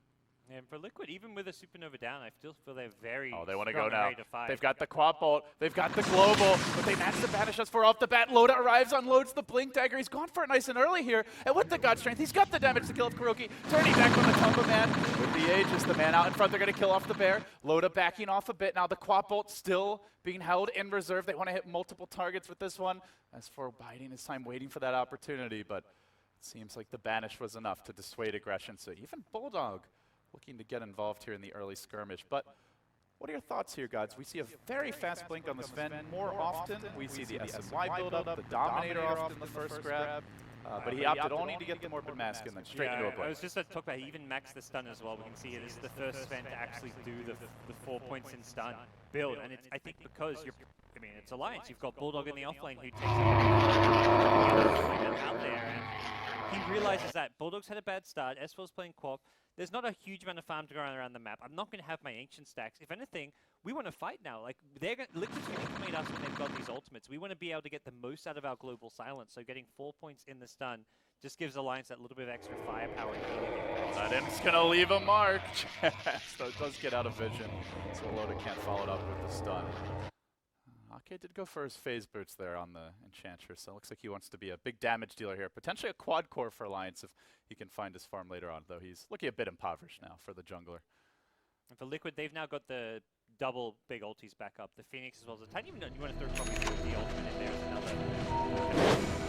And for Liquid, even with a Supernova down, I still feel they're very Oh, they want to strong go and now. ready to fight. They've got the Quad Bolt. They've got the Global. But they managed to banish us for off the bat. Loda arrives, unloads the Blink Dagger. He's gone for it nice and early here. And with the God Strength, he's got the damage to kill off Kuroki. Turning back on the Tumba Man. With the Aegis, the man out in front, they're going to kill off the Bear. Loda backing off a bit. Now the Quad Bolt still being held in reserve. They want to hit multiple targets with this one. As for biding his time, waiting for that opportunity. But it seems like the banish was enough to dissuade aggression. So even Bulldog looking to get involved here in the early skirmish. But what are your thoughts here, guys? We see a very fast blink on the Sven more often. We see the SMY build up, the Dominator often in the first grab. But he opted only to get the Morbid Mask and then straight into a I blink. was just about to talk about, he even maxed the stun as well. We can see here, this is the first Sven to actually do the 4 points in stun build. And it's, I think because it's Alliance. You've got Bulldog in the offlane who takes out there. And he realizes that Bulldog's had a bad start. S4's playing co-op. There's not a huge amount of farm to go around the map. I'm not going to have my ancient stacks. If anything, we want to fight now. Like Liquid's going to come at us when they've got these ultimates. We want to be able to get the most out of our global silence. So getting 4 points in the stun just gives Alliance that little bit of extra firepower. That Im's going to leave a mark. So it does get out of vision. So Loda can't follow it up with the stun. Ake did go for his phase boots there on the Enchantress, so it looks like he wants to be a big damage dealer here. Potentially a quad core for Alliance if he can find his farm later on, though he's looking a bit impoverished now for the jungler. And for Liquid, they've now got the double big ultis back up. The Phoenix as well as the Titan. Even you want to throw probably the ultimate in there as another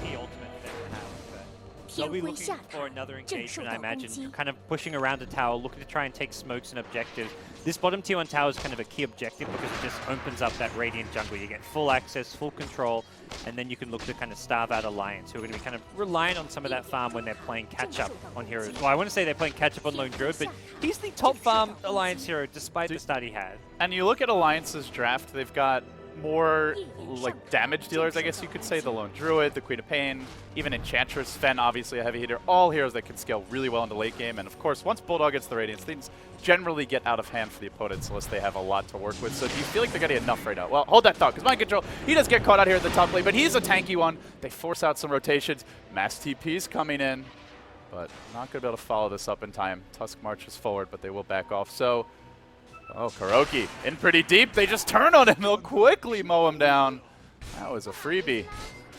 key ultimate that they have. They'll be looking for another engagement, I imagine, kind of pushing around a tower, looking to try and take smokes and objectives. This bottom tier 1 tower is kind of a key objective because it just opens up that Radiant jungle. You get full access, full control, and then you can look to kind of starve out Alliance, who are going to be kind of reliant on some of that farm when they're playing catch-up on heroes. Well, I want to say they're playing catch-up on Lone Druid, but he's the top farm Alliance hero despite the start he had. And you look at Alliance's draft, they've got more like damage dealers, I guess you could say. The Lone Druid, the Queen of Pain, even Enchantress, Sven, obviously a heavy hitter. All heroes that can scale really well into late game. And of course, once Bulldog gets the Radiance, things generally get out of hand for the opponents unless they have a lot to work with. So do you feel like they're getting enough right now? Well, hold that thought, because Mind Control, he does get caught out here at the top lane, but he's a tanky one. They force out some rotations. Mass TP's coming in, but not going to be able to follow this up in time. Tusk marches forward, but they will back off. So oh, Kuroki in pretty deep. They just turn on him. They'll quickly mow him down. That was a freebie.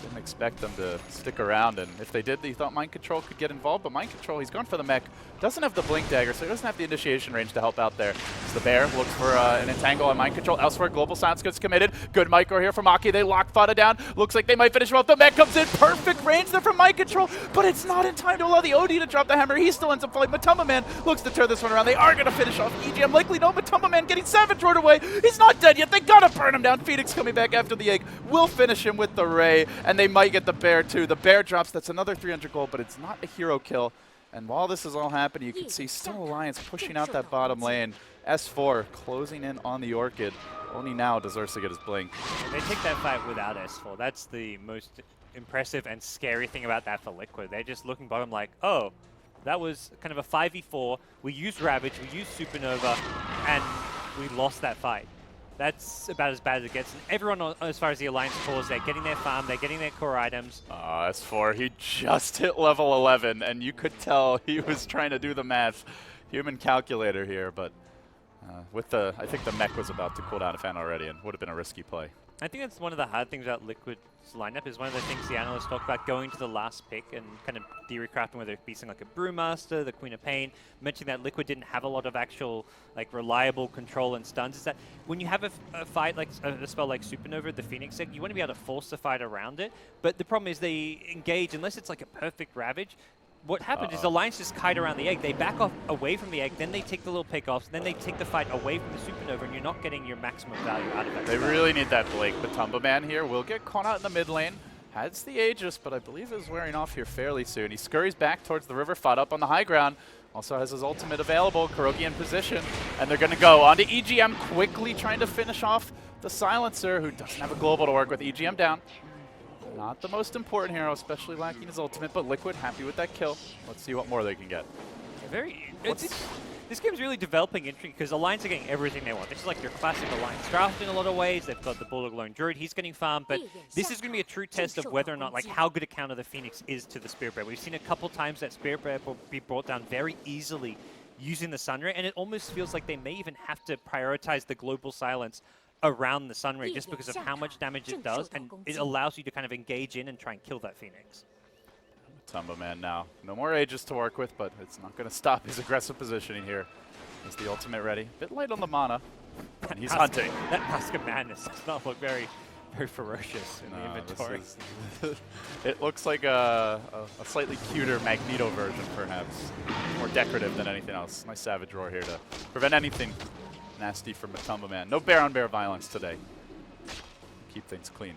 Didn't expect them to stick around, and if they did, they thought Mind Control could get involved, but Mind Control, he's gone for the mech. Doesn't have the Blink Dagger, so he doesn't have the initiation range to help out there. So the Bear looks for an entangle on Mind Control. Elsewhere, Global Silence gets committed. Good micro here from Aki. They lock Fada down. Looks like they might finish him off. The mech comes in. Perfect range there from Mind Control, but it's not in time to allow the OD to drop the hammer. He still ends up falling. Matumba Man looks to turn this one around. They are going to finish off EGM. Likely no. Matumba Man getting Savage Road away. He's not dead yet. They got to burn him down. Phoenix coming back after the egg will finish him with the Ray, and they might get the Bear too. The Bear drops. That's another 300 gold, but it's not a hero kill. And while this is all happening, you can see still Alliance pushing out that bottom lane. S4 closing in on the Orchid. Only now does Ursa get his blink. They take that fight without S4. That's the most impressive and scary thing about that for Liquid. They're just looking bottom like, oh, that was kind of a 5v4. We used Ravage, we used Supernova, and we lost that fight. That's about as bad as it gets. And everyone, as far as the Alliance cores, they're getting their farm, they're getting their core items. S4, he just hit level 11, and you could tell he was trying to do the math. Human calculator here, but with the, I think the mech was about to cool down a fan already, and would have been a risky play. I think that's one of the hard things about Liquid's lineup, is one of the things the analysts talk about, going to the last pick and kind of theory-crafting, whether it be something like a Brewmaster, the Queen of Pain, mentioning that Liquid didn't have a lot of actual like reliable control and stuns, is that when you have a fight like a spell like Supernova, the Phoenix egg, you want to be able to force the fight around it, but the problem is they engage, unless it's like a perfect Ravage, what happens is Alliance just kite around the egg. They back off away from the egg, then they take the little pickoffs, then they take the fight away from the Supernova, and you're not getting your maximum value out of it. They really need that Blake. Matumba Man here will get caught out in the mid lane. Has the Aegis, but I believe is wearing off here fairly soon. He scurries back towards the river, fought up on the high ground. Also has his ultimate available, Kuroki in position. And they're going to go onto EGM, quickly trying to finish off the Silencer, who doesn't have a global to work with. EGM down. Not the most important hero, especially lacking his ultimate, but Liquid happy with that kill. Let's see what more they can get. This game's really developing interesting because Alliance are getting everything they want. This is like your classic Alliance draft in a lot of ways. They've got the Bulldog Lone Druid, he's getting farmed, but this is going to be a true test of whether or not, like, how good a counter the Phoenix is to the Spirit Bear. We've seen a couple times that Spirit Bear will be brought down very easily using the Sunray, and it almost feels like they may even have to prioritize the global silence around the Sunray just because of how much damage it does, and it allows you to kind of engage in and try and kill that Phoenix. Tumba Man now. No more Aegis to work with, but it's not going to stop his aggressive positioning here. Is the ultimate ready? Bit light on the mana, and he's hunting. That Mask of Madness does not look very ferocious in the inventory. It looks like a slightly cuter Magneto version, perhaps. More decorative than anything else. Nice Savage Roar here to prevent anything nasty from Tumba Man. No bear-on-bear violence today. Keep things clean.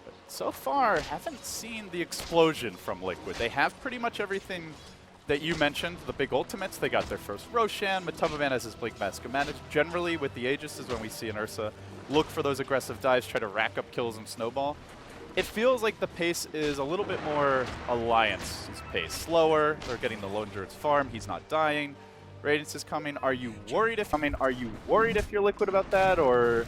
But so far, haven't seen the explosion from Liquid. They have pretty much everything that you mentioned, the big ultimates. They got their first Roshan. Tumba Man has his Blink Mask of Madness. Generally, with the Aegis is when we see an Ursa look for those aggressive dives, try to rack up kills and snowball. It feels like the pace is a little bit more Alliance's pace. Slower, they're getting the Lone Druid's farm, he's not dying. Radiance is coming. Are you worried if you're Liquid about that, or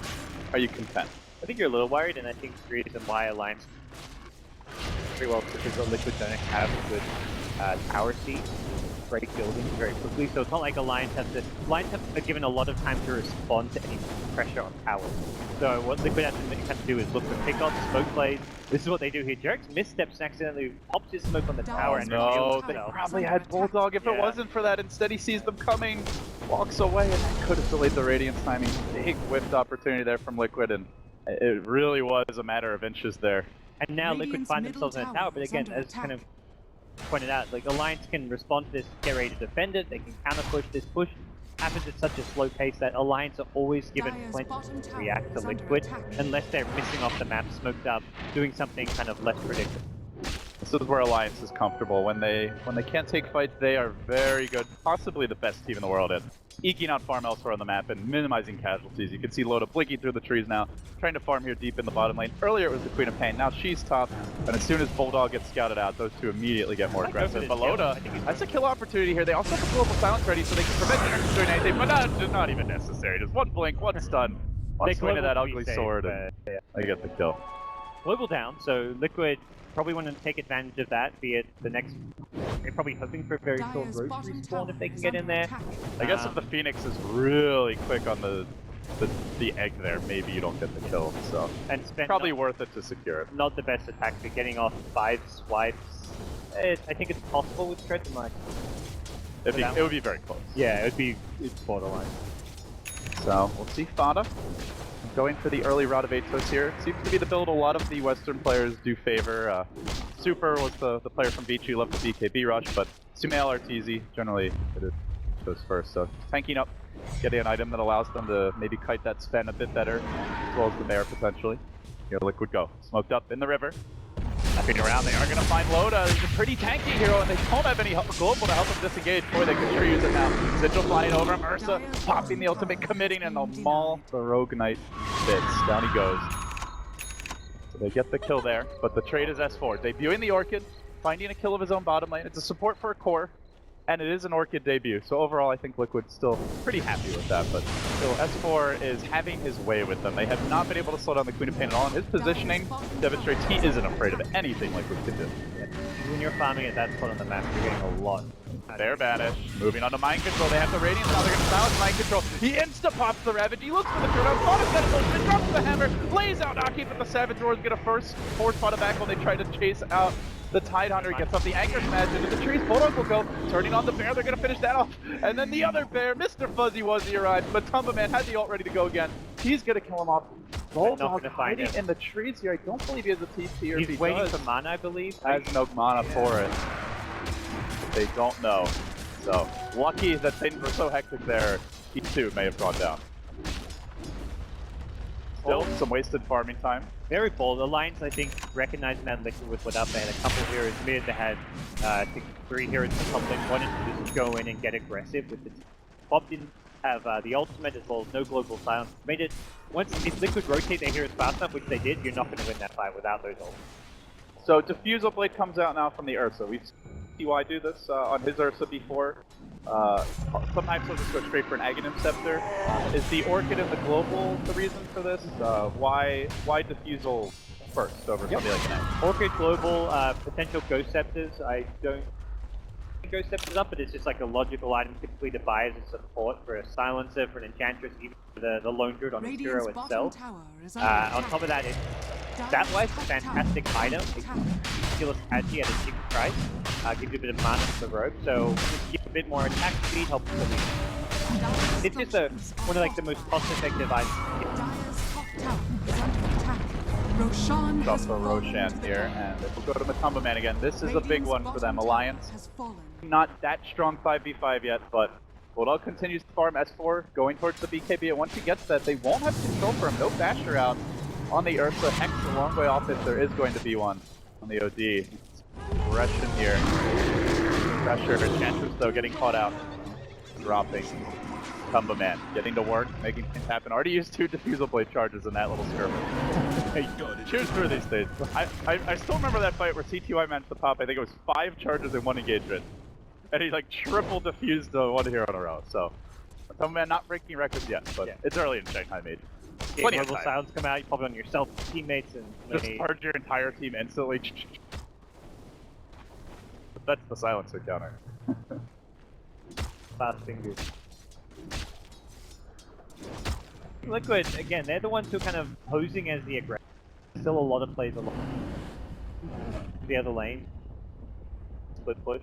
are you content? I think you're a little worried, and I think the reason why Alliance very well because the Liquid don't have good tower seats, break buildings very quickly, so it's not like Alliance have been given a lot of time to respond to any pressure on towers. So what Liquid have to do is look for pickoffs, smoke plays. This is what they do here. Jerks missteps and accidentally pops his smoke on the tower and no, they probably had Bulldog if it wasn't for that. Instead he sees them coming, walks away, and that could have delayed the Radiance timing. Big whiffed opportunity there from Liquid, and it really was a matter of inches there. And now Liquid find themselves in a tower, but again, as kind of pointed out, like Alliance can respond to this, get ready to defend it, they can counter push. This push happens at such a slow pace that Alliance are always given plenty to react to Liquid unless they're missing off the map, smoked up, doing something kind of less predictable. This is where Alliance is comfortable. When they can't take fights, they are very good, possibly the best team in the world at eking out farm elsewhere on the map and minimizing casualties. You can see Loda blinking through the trees now, trying to farm here deep in the bottom lane. Earlier it was the Queen of Pain, now she's top, and as soon as Bulldog gets scouted out, those two immediately get more aggressive. But Loda, that's a kill opportunity here. They also have a global silence ready, so they can prevent Energy from doing anything, but not even necessary. Just one blink, one stun, one swing of that ugly sword, and they get the kill. Global down, so Liquid probably want to take advantage of that, be it the next... They're probably hoping for a very short road respawn if they can get in there. I guess if the Phoenix is really quick on the egg there, maybe you don't get the kill, so... And probably worth it to secure it. Not the best attack, but getting off 5 swipes, I think it's possible with Tread to Mike. It would be very close. Yeah, it's borderline. So, we'll see Fada going for the early route of Atos here. Seems to be the build a lot of the Western players do favor. Super was the player from Beachy, loved the BKB rush, but Sumail Arteezy generally goes first. So tanking up, getting an item that allows them to maybe kite that Sven a bit better, as well as the Bear potentially. Here Liquid go. Smoked up in the river. Snapping around, they are going to find Loda. He's a pretty tanky hero, and they don't have any global to help him disengage. Boy, they could sure use it now. Sigil flying over him, Ursa popping the ultimate, committing, and they'll maul the Rogue Knight bits. Down he goes. So they get the kill there, but the trade is S4. Debuting the Orchid, finding a kill of his own bottom lane. It's a support for a core, and it is an Orchid debut. So overall, I think Liquid's still pretty happy with that, but still S4 is having his way with them. They have not been able to slow down the Queen of Pain at all, and his positioning demonstrates he isn't afraid of anything Liquid can do. When you're farming at that spot on the map, you're getting a lot. They're banish. Moving on to Mind Control. They have the Radiance now. They're going to silence Mind Control. He insta-pops the Ravage. He looks for the turn-out. Fada's got a motion. Drops the hammer. Lays out Aki, but the Savage Roars get a force Fada back while they try to chase out the Tidehunter. Gets up the Anchor Smash into the trees. Bulldog will go. Turning on the Bear. They're going to finish that off. And then the other Bear, Mr. Fuzzy Wuzzy arrives. But Tumba Man had the ult ready to go again. He's going to kill him off. Bulldog hiding in the trees here. I don't believe he has a TP, or he's waiting for mana, I believe. Has no mana for it. They don't know. So, lucky that things were so hectic there, he too may have gone down. Still, some wasted farming time. Very bold. Alliance, I think, recognizing that Liquid was without. They had a couple heroes mid. They had, I think, 3 heroes in the top lane. Wanted to just go in and get aggressive with the Bob didn't have the ultimate as well as no global silence. Made it, once if Liquid rotate their heroes fast enough, which they did, you're not going to win that fight without those ults. So, Diffusal Blade comes out now from the Ursa. We've seen TY do this on his Ursa before. Sometimes he'll just go straight for an Aghanim Scepter. Is the Orchid and the Global the reason for this? Why Diffusal first over something like an Aghanim? Orchid, Global, potential Ghost Scepters. I don't Go steps it up, but it's just like a logical item typically to buy as a support for a silencer, for an enchantress, even for the lone druid on the hero Radiant's bottom itself. tower is under On attack. top of that, it's Dire's stat-wise a top fantastic tower is item. under It attack. steals strategy at a cheap price, gives you a bit of mana for the rogue, so just give a bit more attack speed, helps with the lead. Dire's It's just one of like the most cost-effective items. Dire's top tower is under attack. Roshan Drop has for fallen Roshan to the here, ground. and we'll go to Matumba Man again. This is a big Radiant's one for them. bottom tower Alliance, has fallen. not that strong 5v5 yet, but Bulldog continues to farm S4, going towards the BKB, and once he gets that, they won't have control for him. No Basher out on the Ursa. Hex a long way off if there is going to be one on the OD. Aggression here. Pressure. Enchantress, though, getting caught out. Dropping. Tumba Man getting to work, making things happen. Already used 2 Diffusal Blade charges in that little skirmish. Choose through these days. I still remember that fight where CTY managed to pop, I think it was 5 charges in 1 engagement. And he like triple diffused one hero in a row. So, Tumba Man not breaking records yet, but Yeah. it's early in Shanghai Major. Yeah, Plenty of global time. silence come out, you pop it on yourself, teammates, and Just they- charge your entire team instantly. That's the silencer counter. fast fingers. Liquid, again, they're the ones who are kind of posing as the aggressor. Still a lot of plays along the other lane. Split push.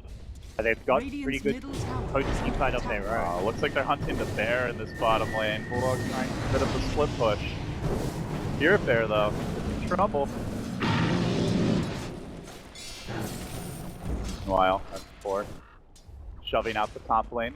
They've got pretty Radiant's good middle tower post is team under fight up attack. there, Looks like they're hunting the bear in this bottom lane. Bulldog trying a bit of a split push. Here, bear though, is in trouble. Meanwhile, that's 4. Shoving out the top lane.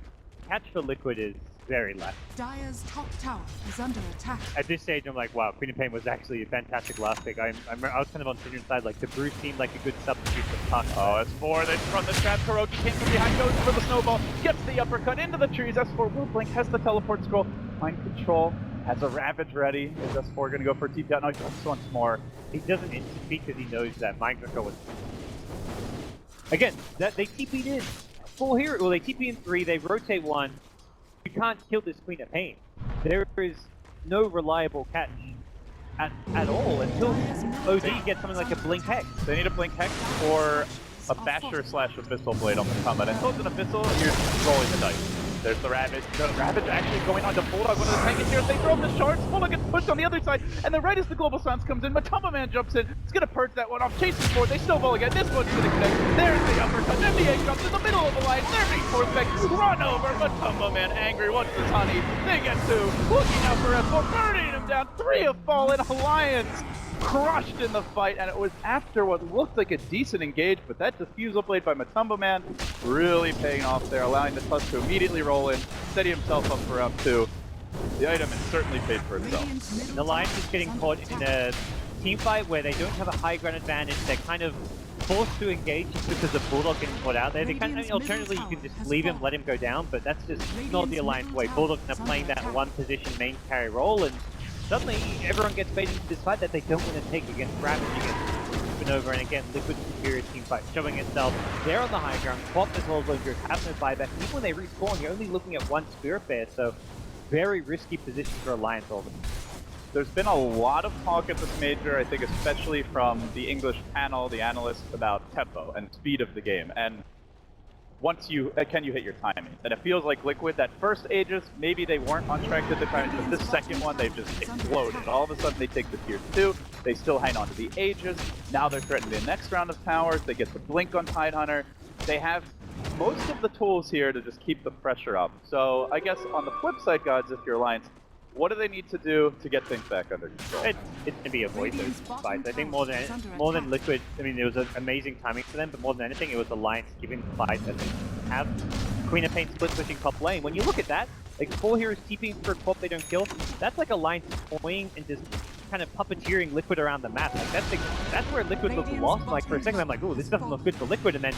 Catch for Liquid is very left. Dire's top tower is under attack. At this stage, I'm like, wow, Queen of Pain was actually a fantastic last pick. I was kind of on Sidron's side, like, the Bruce seemed like a good substitute for Puck. Oh, S4, they run the trap. Kuroki came from behind, goes for the snowball, gets the uppercut into the trees. S4 will blink, has the teleport scroll. Mind control, has a Ravage ready. Is S4 going to go for a TP out? No, he just wants more. He doesn't instant beat because he knows that Mind Control was... Again, that they TP'd in. Full hero, well, they TP in 3, they rotate 1. You can't kill this Queen of Pain. There is no reliable catch at all until OD gets something like a Blink Hex. They need a Blink Hex or a Basher / Abyssal Blade on the combat. Until it's an Abyssal, you're rolling the dice. There's the Ravage. The Ravage actually going on to Bulldog. One of the tankers here. They throw up the shards. Bulldog gets pushed on the other side. And then right as the Global Silence comes in, Matumba Man jumps in. It's going to purge that one off. Chasing forward. They snowball again. This one's going to connect. There's the uppercut. NBA comes in the middle of the line. They're being forced back. Run over. Matumba Man angry. What's this, honey? They get 2. Looking out for S4. Burning him down. 3 have fallen. Alliance crushed in the fight, and it was after what looked like a decent engage, but that Diffusal Blade by Matumba Man really paying off there, allowing the Tusk to immediately roll in, steady himself up for round 2. The item has certainly paid for itself. Radiant's middle The Alliance tower is getting under caught attack. in a team fight where they don't have a high ground advantage. They're kind of forced to engage just because of Bulldog getting caught out there. They kind of, Radiant's alternatively, you middle can just tower leave has him, let him go down, but that's just not the Radiant's Alliance middle way. tower Bulldog's kind is of playing under that attack. one position main carry role, and suddenly everyone gets baited into this fight that they don't want to take against Ravage, against Supernova, and again, Liquid superior team fight, showing itself. They're on the high ground, Quap as well as Lone have no buyback. Even when they respawn, you're only looking at 1 Spirit Bear, so very risky position for Alliance all the time. There's been a lot of talk at this major, I think especially from the English panel, the analysts, about tempo and speed of the game. And once you, can you hit your timing? And it feels like Liquid, that first Aegis, maybe they weren't on track to the timing, but this second one, they've just exploded. All of a sudden, they take the tier 2, they still hang on to the Aegis, now they're threatening the next round of towers, they get the Blink on Tidehunter. They have most of the tools here to just keep the pressure up. So I guess on the flip side, gods, if you're Alliance, what do they need to do to get things back under control? It's going to be avoid those Radiant's bottom fights. I think tower more is under than attack. Liquid, I mean, there was an amazing timing for them, but more than anything, it was Alliance giving the fight that they have. Queen of Pain split pushing top lane. When you look at that, like 4 heroes TPing for a Quap they don't kill, that's like Alliance toying and just kind of puppeteering Liquid around the map. Like that's where Liquid looked Radiant's lost. Like for a bottom second, I'm like, oh, this doesn't look good for Liquid, and then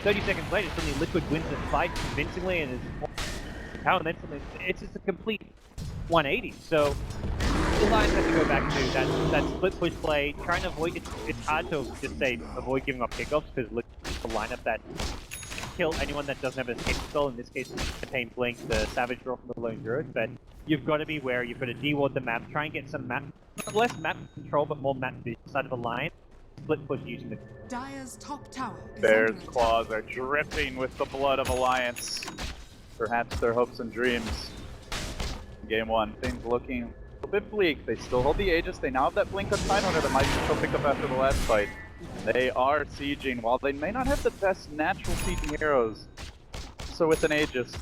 30 seconds later, suddenly Liquid wins the fight convincingly, and is and then suddenly it's just a complete 180. So the Alliance have to go back to that split push play, trying to avoid it. It's hard to just say avoid giving up pickoffs because look at the lineup that kill anyone that doesn't have a escape spell. In this case, the Pain Blink, the Savage Draw from the Lone Druid. But you've got to be wary. You've got to deward the map, try and get some map, less map control, but more map vision side of Alliance. split push using the. Dire's top tower is Bear's under attack. claws are dripping with the blood of Alliance. Perhaps their hopes and dreams. Game 1, things looking a bit bleak. They still hold the Aegis. They now have that blink on Tidehunter that might still pick up after the last fight. They are sieging. While they may not have the best natural sieging heroes, so with an Aegis,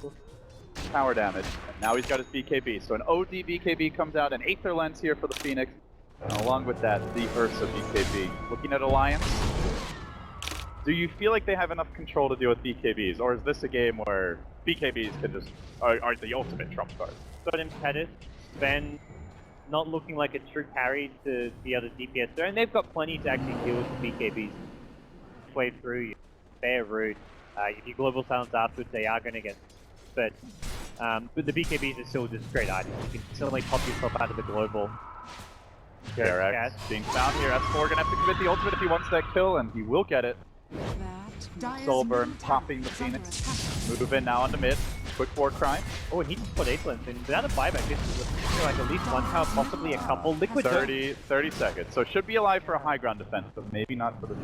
power damage. And now he's got his BKB. So an OD BKB comes out, an Aether Lens here for the Phoenix. And along with that, the Ursa BKB. Looking at Alliance, do you feel like they have enough control to deal with BKBs? Or is this a game where BKBs can just are the ultimate trump card? Got him Pettis. Sven not looking like a true carry to the other DPS there, and they've got plenty to actually deal with the BKBs. Way through you. They're rude. If you global silence afterwards, they are going to get. But the BKBs are still just great items. You can suddenly pop yourself out of the global. Correct. Being found here. S4 gonna have to commit the ultimate if he wants that kill, and he will get it. Dire's Soulburn middle tower popping the is under Phoenix. attack. Move in now onto mid. Quick war crime. Oh, and he just put Aether Lens in. Without a buyback, this is like at least one tower, possibly a couple. Liquid 30 seconds. So should be alive for a high ground defense, but maybe not for the...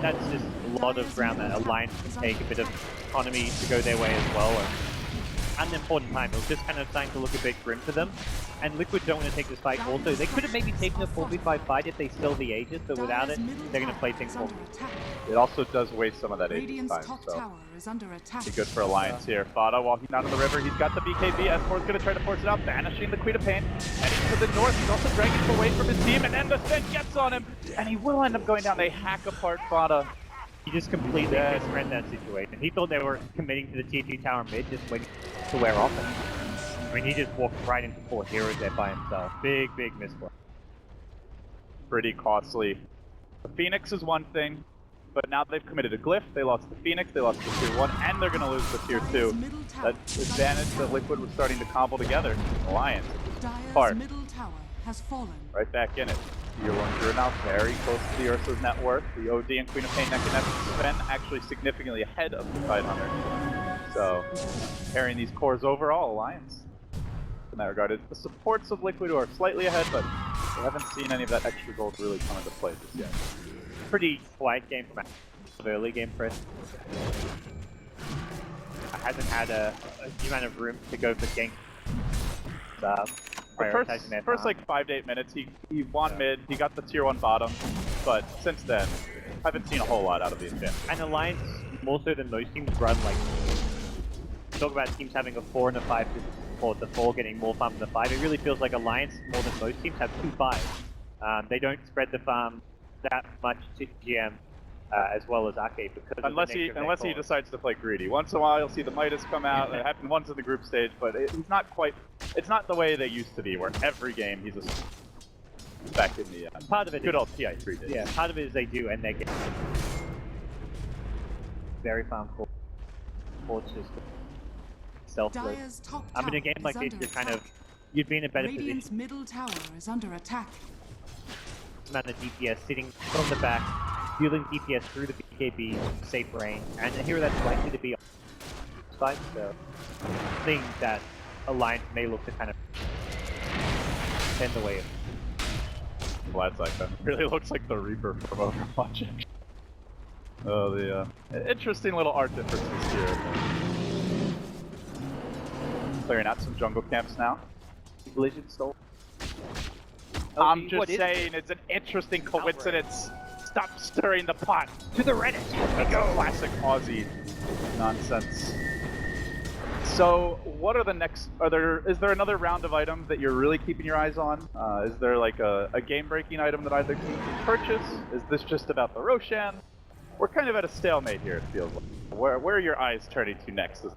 That's just a lot of ground that Alliance can take, a bit of economy to go their way as well. And an important time, it was just kind of starting to look a bit grim for them. And Liquid don't want to take this fight also. They could have maybe taken a 4v5 fight if they sell the Aegis, but without it, they're going to play things forward. It also does waste some of that Aegis Radiant's time, top so... tower is under attack. Be good for Alliance here. Fada walking down to the river. He's got the BKB. S4 is going to try to force it out, banishing the Queen of Pain. Heading to the north. He's also dragging it away from his team, and then the Sven gets on him, and he will end up going down. They hack apart Fada. He just completely misread that situation. He thought they were committing to the tier 2 tower mid, just waiting to wear off. And, I mean, he just walked right into 4 heroes there by himself. Big misplay. Pretty costly. The Phoenix is one thing, but now they've committed a glyph. They lost the Phoenix, they lost the tier 1, and they're going to lose the tier 2. That advantage that Liquid was starting to cobble together. Alliance. Dire's middle tower has fallen. Right back in it. Tier 1 Druid now very close to the Ursa's net worth. The OD and Queen of Pain neck and neck. Sven actually significantly ahead of the Tidehunter. So, carrying these cores overall, Alliance. In that regard, the supports of Liquid are slightly ahead, but we haven't seen any of that extra gold really come into play just yet. Pretty quiet game from early game press. Hasn't had a huge amount of room to go for gank. The first like 5 to 8 minutes, he won mid, he got the tier 1 bottom, but since then, haven't seen a whole lot out of the advantage. And Alliance, more so than most teams, run like... Talk about teams having a 4 and a 5 to support the 4 getting more farm than the 5. It really feels like Alliance, more than most teams, have 2 5s. They don't spread the farm that much to GM as well as Arcade because unless he decides to play greedy. Once in a while, you'll see the Midas come out. It happened once in the group stage, but he's not quite. It's not the way they used to be, where every game he's a back in the part of it good old TI3 days. Yeah, part of it is they do, and they get very farm forces selfless. In a game like this, you're kind of you'd be in a better Radiant's position. middle tower is under attack. Amount of DPS sitting from the back, dealing DPS through the BKB, safe range, and a hero that's likely to be on the side, so I think that Alliance may look to kind of send the way. Well, that's like that. Really looks like the Reaper from Overwatch. Oh, the interesting little art differences here. Clearing out some jungle camps now. Collision stole. I'm just saying, it's an interesting coincidence. Stop stirring the pot. To the Reddit. That's a classic Aussie nonsense. So, what are the next? Is there another round of items that you're really keeping your eyes on? Is there like a game-breaking item that either team can purchase? Is this just about the Roshan? We're kind of at a stalemate here, it feels like. Where are your eyes turning to next? OD's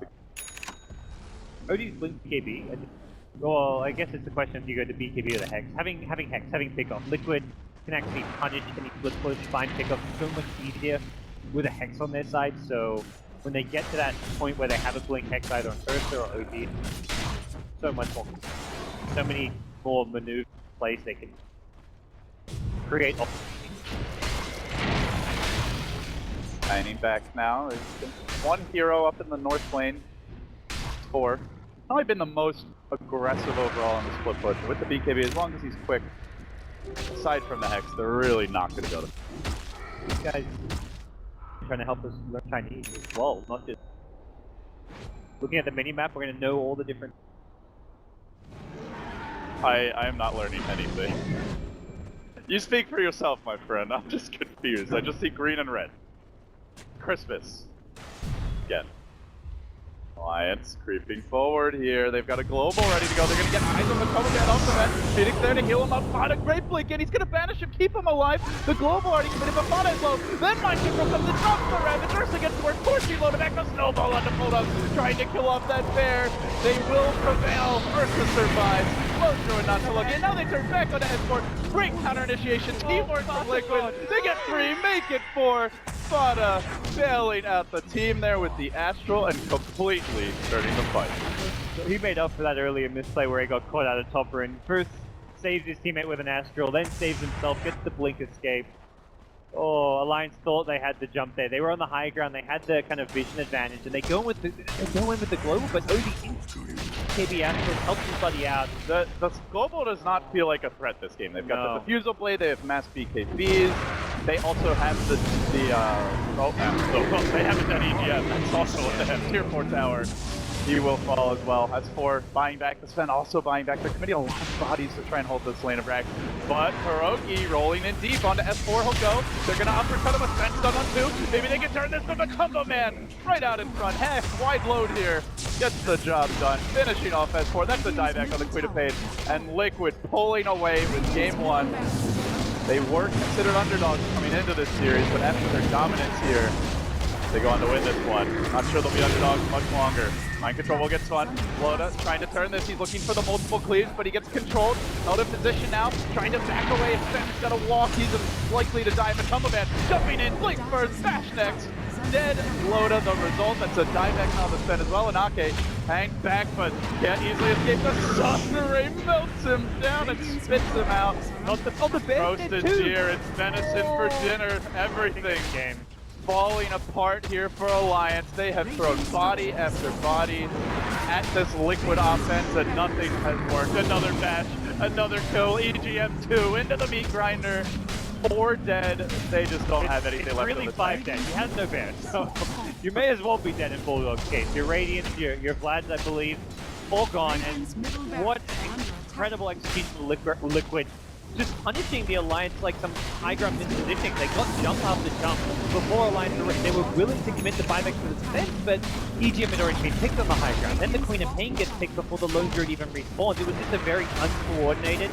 Blink BKB. Well, I guess it's the question if you go to BKB or the Hex. Having Hex, having pickoff, Liquid can actually punish any flip push, find pickoff so much easier with a Hex on their side, so when they get to that point where they have a Blink Hex either on Ursa or OD, so much more. So many more maneuver plays they can create. Mining back now. There's been one hero up in the north lane. 4. Probably been the most aggressive overall in the split push. With the BKB, as long as he's quick, aside from the Hex, they're really not going to go to. these guys are trying to help us learn Chinese as well, not just looking at the mini-map, we're going to know all the different... I am not learning anything. You speak for yourself, my friend. I'm just confused. I just see green and red. Christmas. Again. Alliance creeping forward here. They've got a global ready to go. They're going to get eyes on the cover man off the mat. Phoenix there to heal him up. Fana, great blink in. He's going to banish him, keep him alive. The global already committed, but Fana is low. Then Mind Control comes and drops the Ravage. Ursa gets work. Forcing loaded back. A snowball on the Bulldog. Trying to kill off that bear. They will prevail. Ursa survives. Low through and not to look in. Now they turn back on the escort. Great counter initiation. Teamwork from Liquid. They get 3, make it 4. Fana bailing out the team there with the Astral and completely starting the fight. So he made up for that earlier misplay where he got caught out of topper and first saves his teammate with an Astral, then saves himself, gets the blink escape. Oh, Alliance thought they had the jump there. They were on the high ground, they had the kind of vision advantage, and they go in with the global, but OD KB Astral helps his buddy out. The global does not feel like a threat this game. They've got the Diffusal Blade, they have mass BKBs, they also have they haven't done EGM, that's also what they have. Tier 4 tower. He will fall as well. That's 4 buying back the Sven, also buying back. They're committing a lot of bodies to try and hold this lane of Rack. But KuroKy rolling in deep onto S4, he'll go. They're going to uppercut him with Sven stun on 2. Maybe they can turn this, but the Combo Man right out in front. Heck, wide load here. Gets the job done. Finishing off S4. That's the dieback on the Queen of Pain. And Liquid pulling away with game 1. They were considered underdogs coming into this series, but after their dominance here, they go on to win this one. Not sure they'll be underdogs much longer. Mind Control will get spun. Loda trying to turn this. He's looking for the multiple cleaves, but he gets controlled. Held in position now. Trying to back away. Sven's got to walk. He's likely to die. Matumba Man jumping in. Blink first. Smash next. Dead Loda. The result. That's a dieback now to Sven as well. And Ake hangs back, but can't easily escape. The Saucer Ray melts him down and spits him out. Roasted deer. It's venison for dinner. Everything. Game. Falling apart here for Alliance. They have thrown body after body at this Liquid offense and nothing has worked. Another bash, another kill, EGM2 into the meat grinder. 4 dead. They just don't have anything left really in the 5 tank. dead. He has no bear, so you may as well be dead in Bulldog's case. Your Radiance, your Vlads, I believe, all gone. And what incredible execution of Liquid. Just punishing the Alliance like some high ground mispositioning. They got jump after jump before Alliance. They were willing to commit the buyback for the defense, but EGM had already been picked on the high ground. Then the Queen of Pain gets picked before the Lone Druid even respawns. It was just a very uncoordinated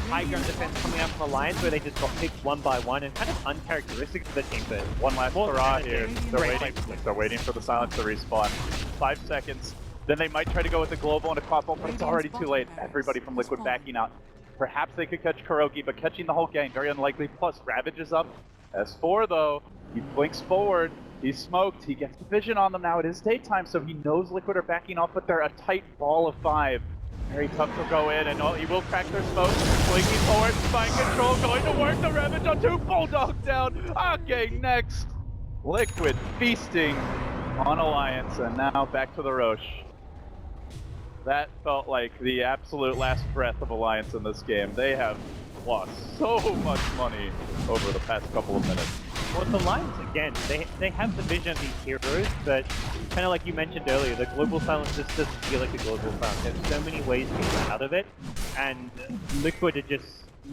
high ground defense coming out from Alliance where they just got picked one by one and kind of uncharacteristic for the team. But One last hurrah here. They're waiting for the silence to respawn. 5 seconds. Then they might try to go with the global and a quad bolt, but it's already too late. Everybody from Liquid backing out. Perhaps they could catch KuroKy, but catching the whole gang, very unlikely. Plus, Ravage is up. S4, though, he blinks forward. He's smoked. He gets the vision on them now. It is daytime, so he knows Liquid are backing off, but they're a tight ball of 5. Very tough to go in, and he will crack their smoke. Blinking forward, Mind Control going to work. The Ravage on 2. Bulldog down. Ake next. Liquid feasting on Alliance, and now back to the Roche. That felt like the absolute last breath of Alliance in this game. They have lost so much money over the past couple of minutes. Well, the Alliance, again, they have the vision of these heroes, but kind of like you mentioned earlier, the global silence just doesn't feel like a global silence. There's so many ways to get out of it, and Liquid are just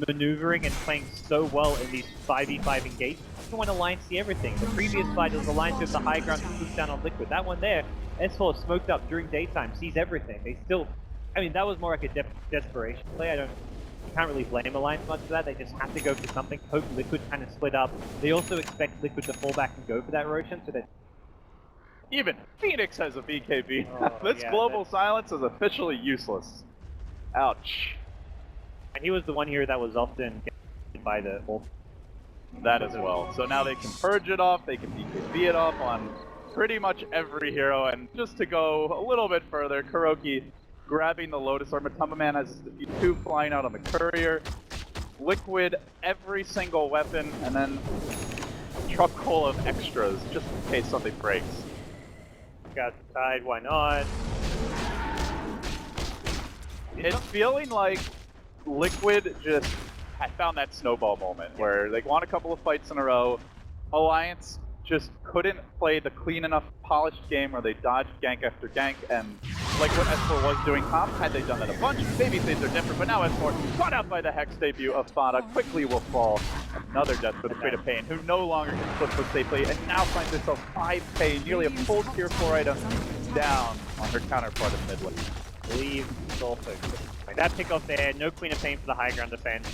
maneuvering and playing so well in these 5v5 engagements. Even when Alliance see everything. The previous fight was Alliance with the high ground to push down on Liquid. That one there, S4 smoked up during daytime, sees everything. They still, I mean, that was more like a desperation play. You can't really blame Alliance much for that. They just have to go for something. Hope Liquid kind of split up. They also expect Liquid to fall back and go for that Roshan, so that even Phoenix has a BKB. Oh, This yeah, global silence is officially useless. Ouch. and he was the one here that was often get by the ult. That as well. So now they can purge it off, they can BKB it off on pretty much every hero, and just to go a little bit further, KuroKy grabbing the Lotus Orb. Matumba Man has his defeat 2 flying out on the Courier. Liquid every single weapon, and then truck full of extras just in case something breaks. Got the tide, why not? It's feeling like Liquid just had found that snowball moment where they won a couple of fights in a row. Alliance just couldn't play the clean enough, polished game where they dodged gank after gank, and like what S4 was doing comp, had they done that a bunch, maybe things are different, but now S4, caught out by the Hex debut of Fada, quickly will fall. Another death for the Creative Pain, who no longer can flip for safely, and now finds herself 5k, nearly a full tier 4 item down on her counterpart in mid lane. Leave also like that pick off there, no Queen of Pain for the high ground defense.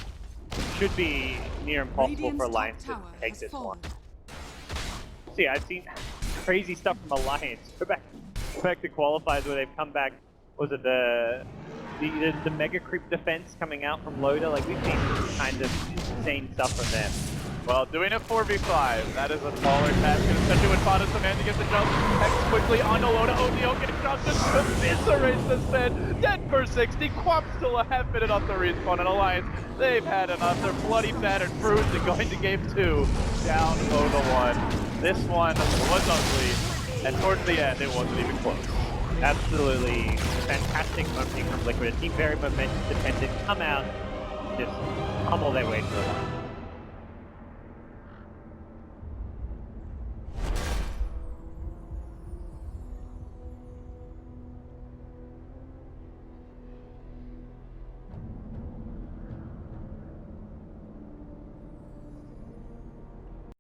Should be near impossible for Alliance to take this one. See, I've seen crazy stuff from Alliance. Go back to qualifiers where they've come back. Was it the mega creep defense coming out from Loda? Like we've seen kind of insane stuff from them. Well, doing a 4v5, that is a smaller task, and especially when Fada's the man to get the jump. Hex quickly onto Loda, ODO getting dropped, just eviscerates this man. Dead for 60, Quap still a half minute off the respawn, and Alliance, they've had enough. They're bloody battered, bruised, and going to game 2, down 0-1. This one was ugly, and towards the end, it wasn't even close. Absolutely fantastic momentum from Liquid. A team very momentum dependent, come out, just pummel their way through the line.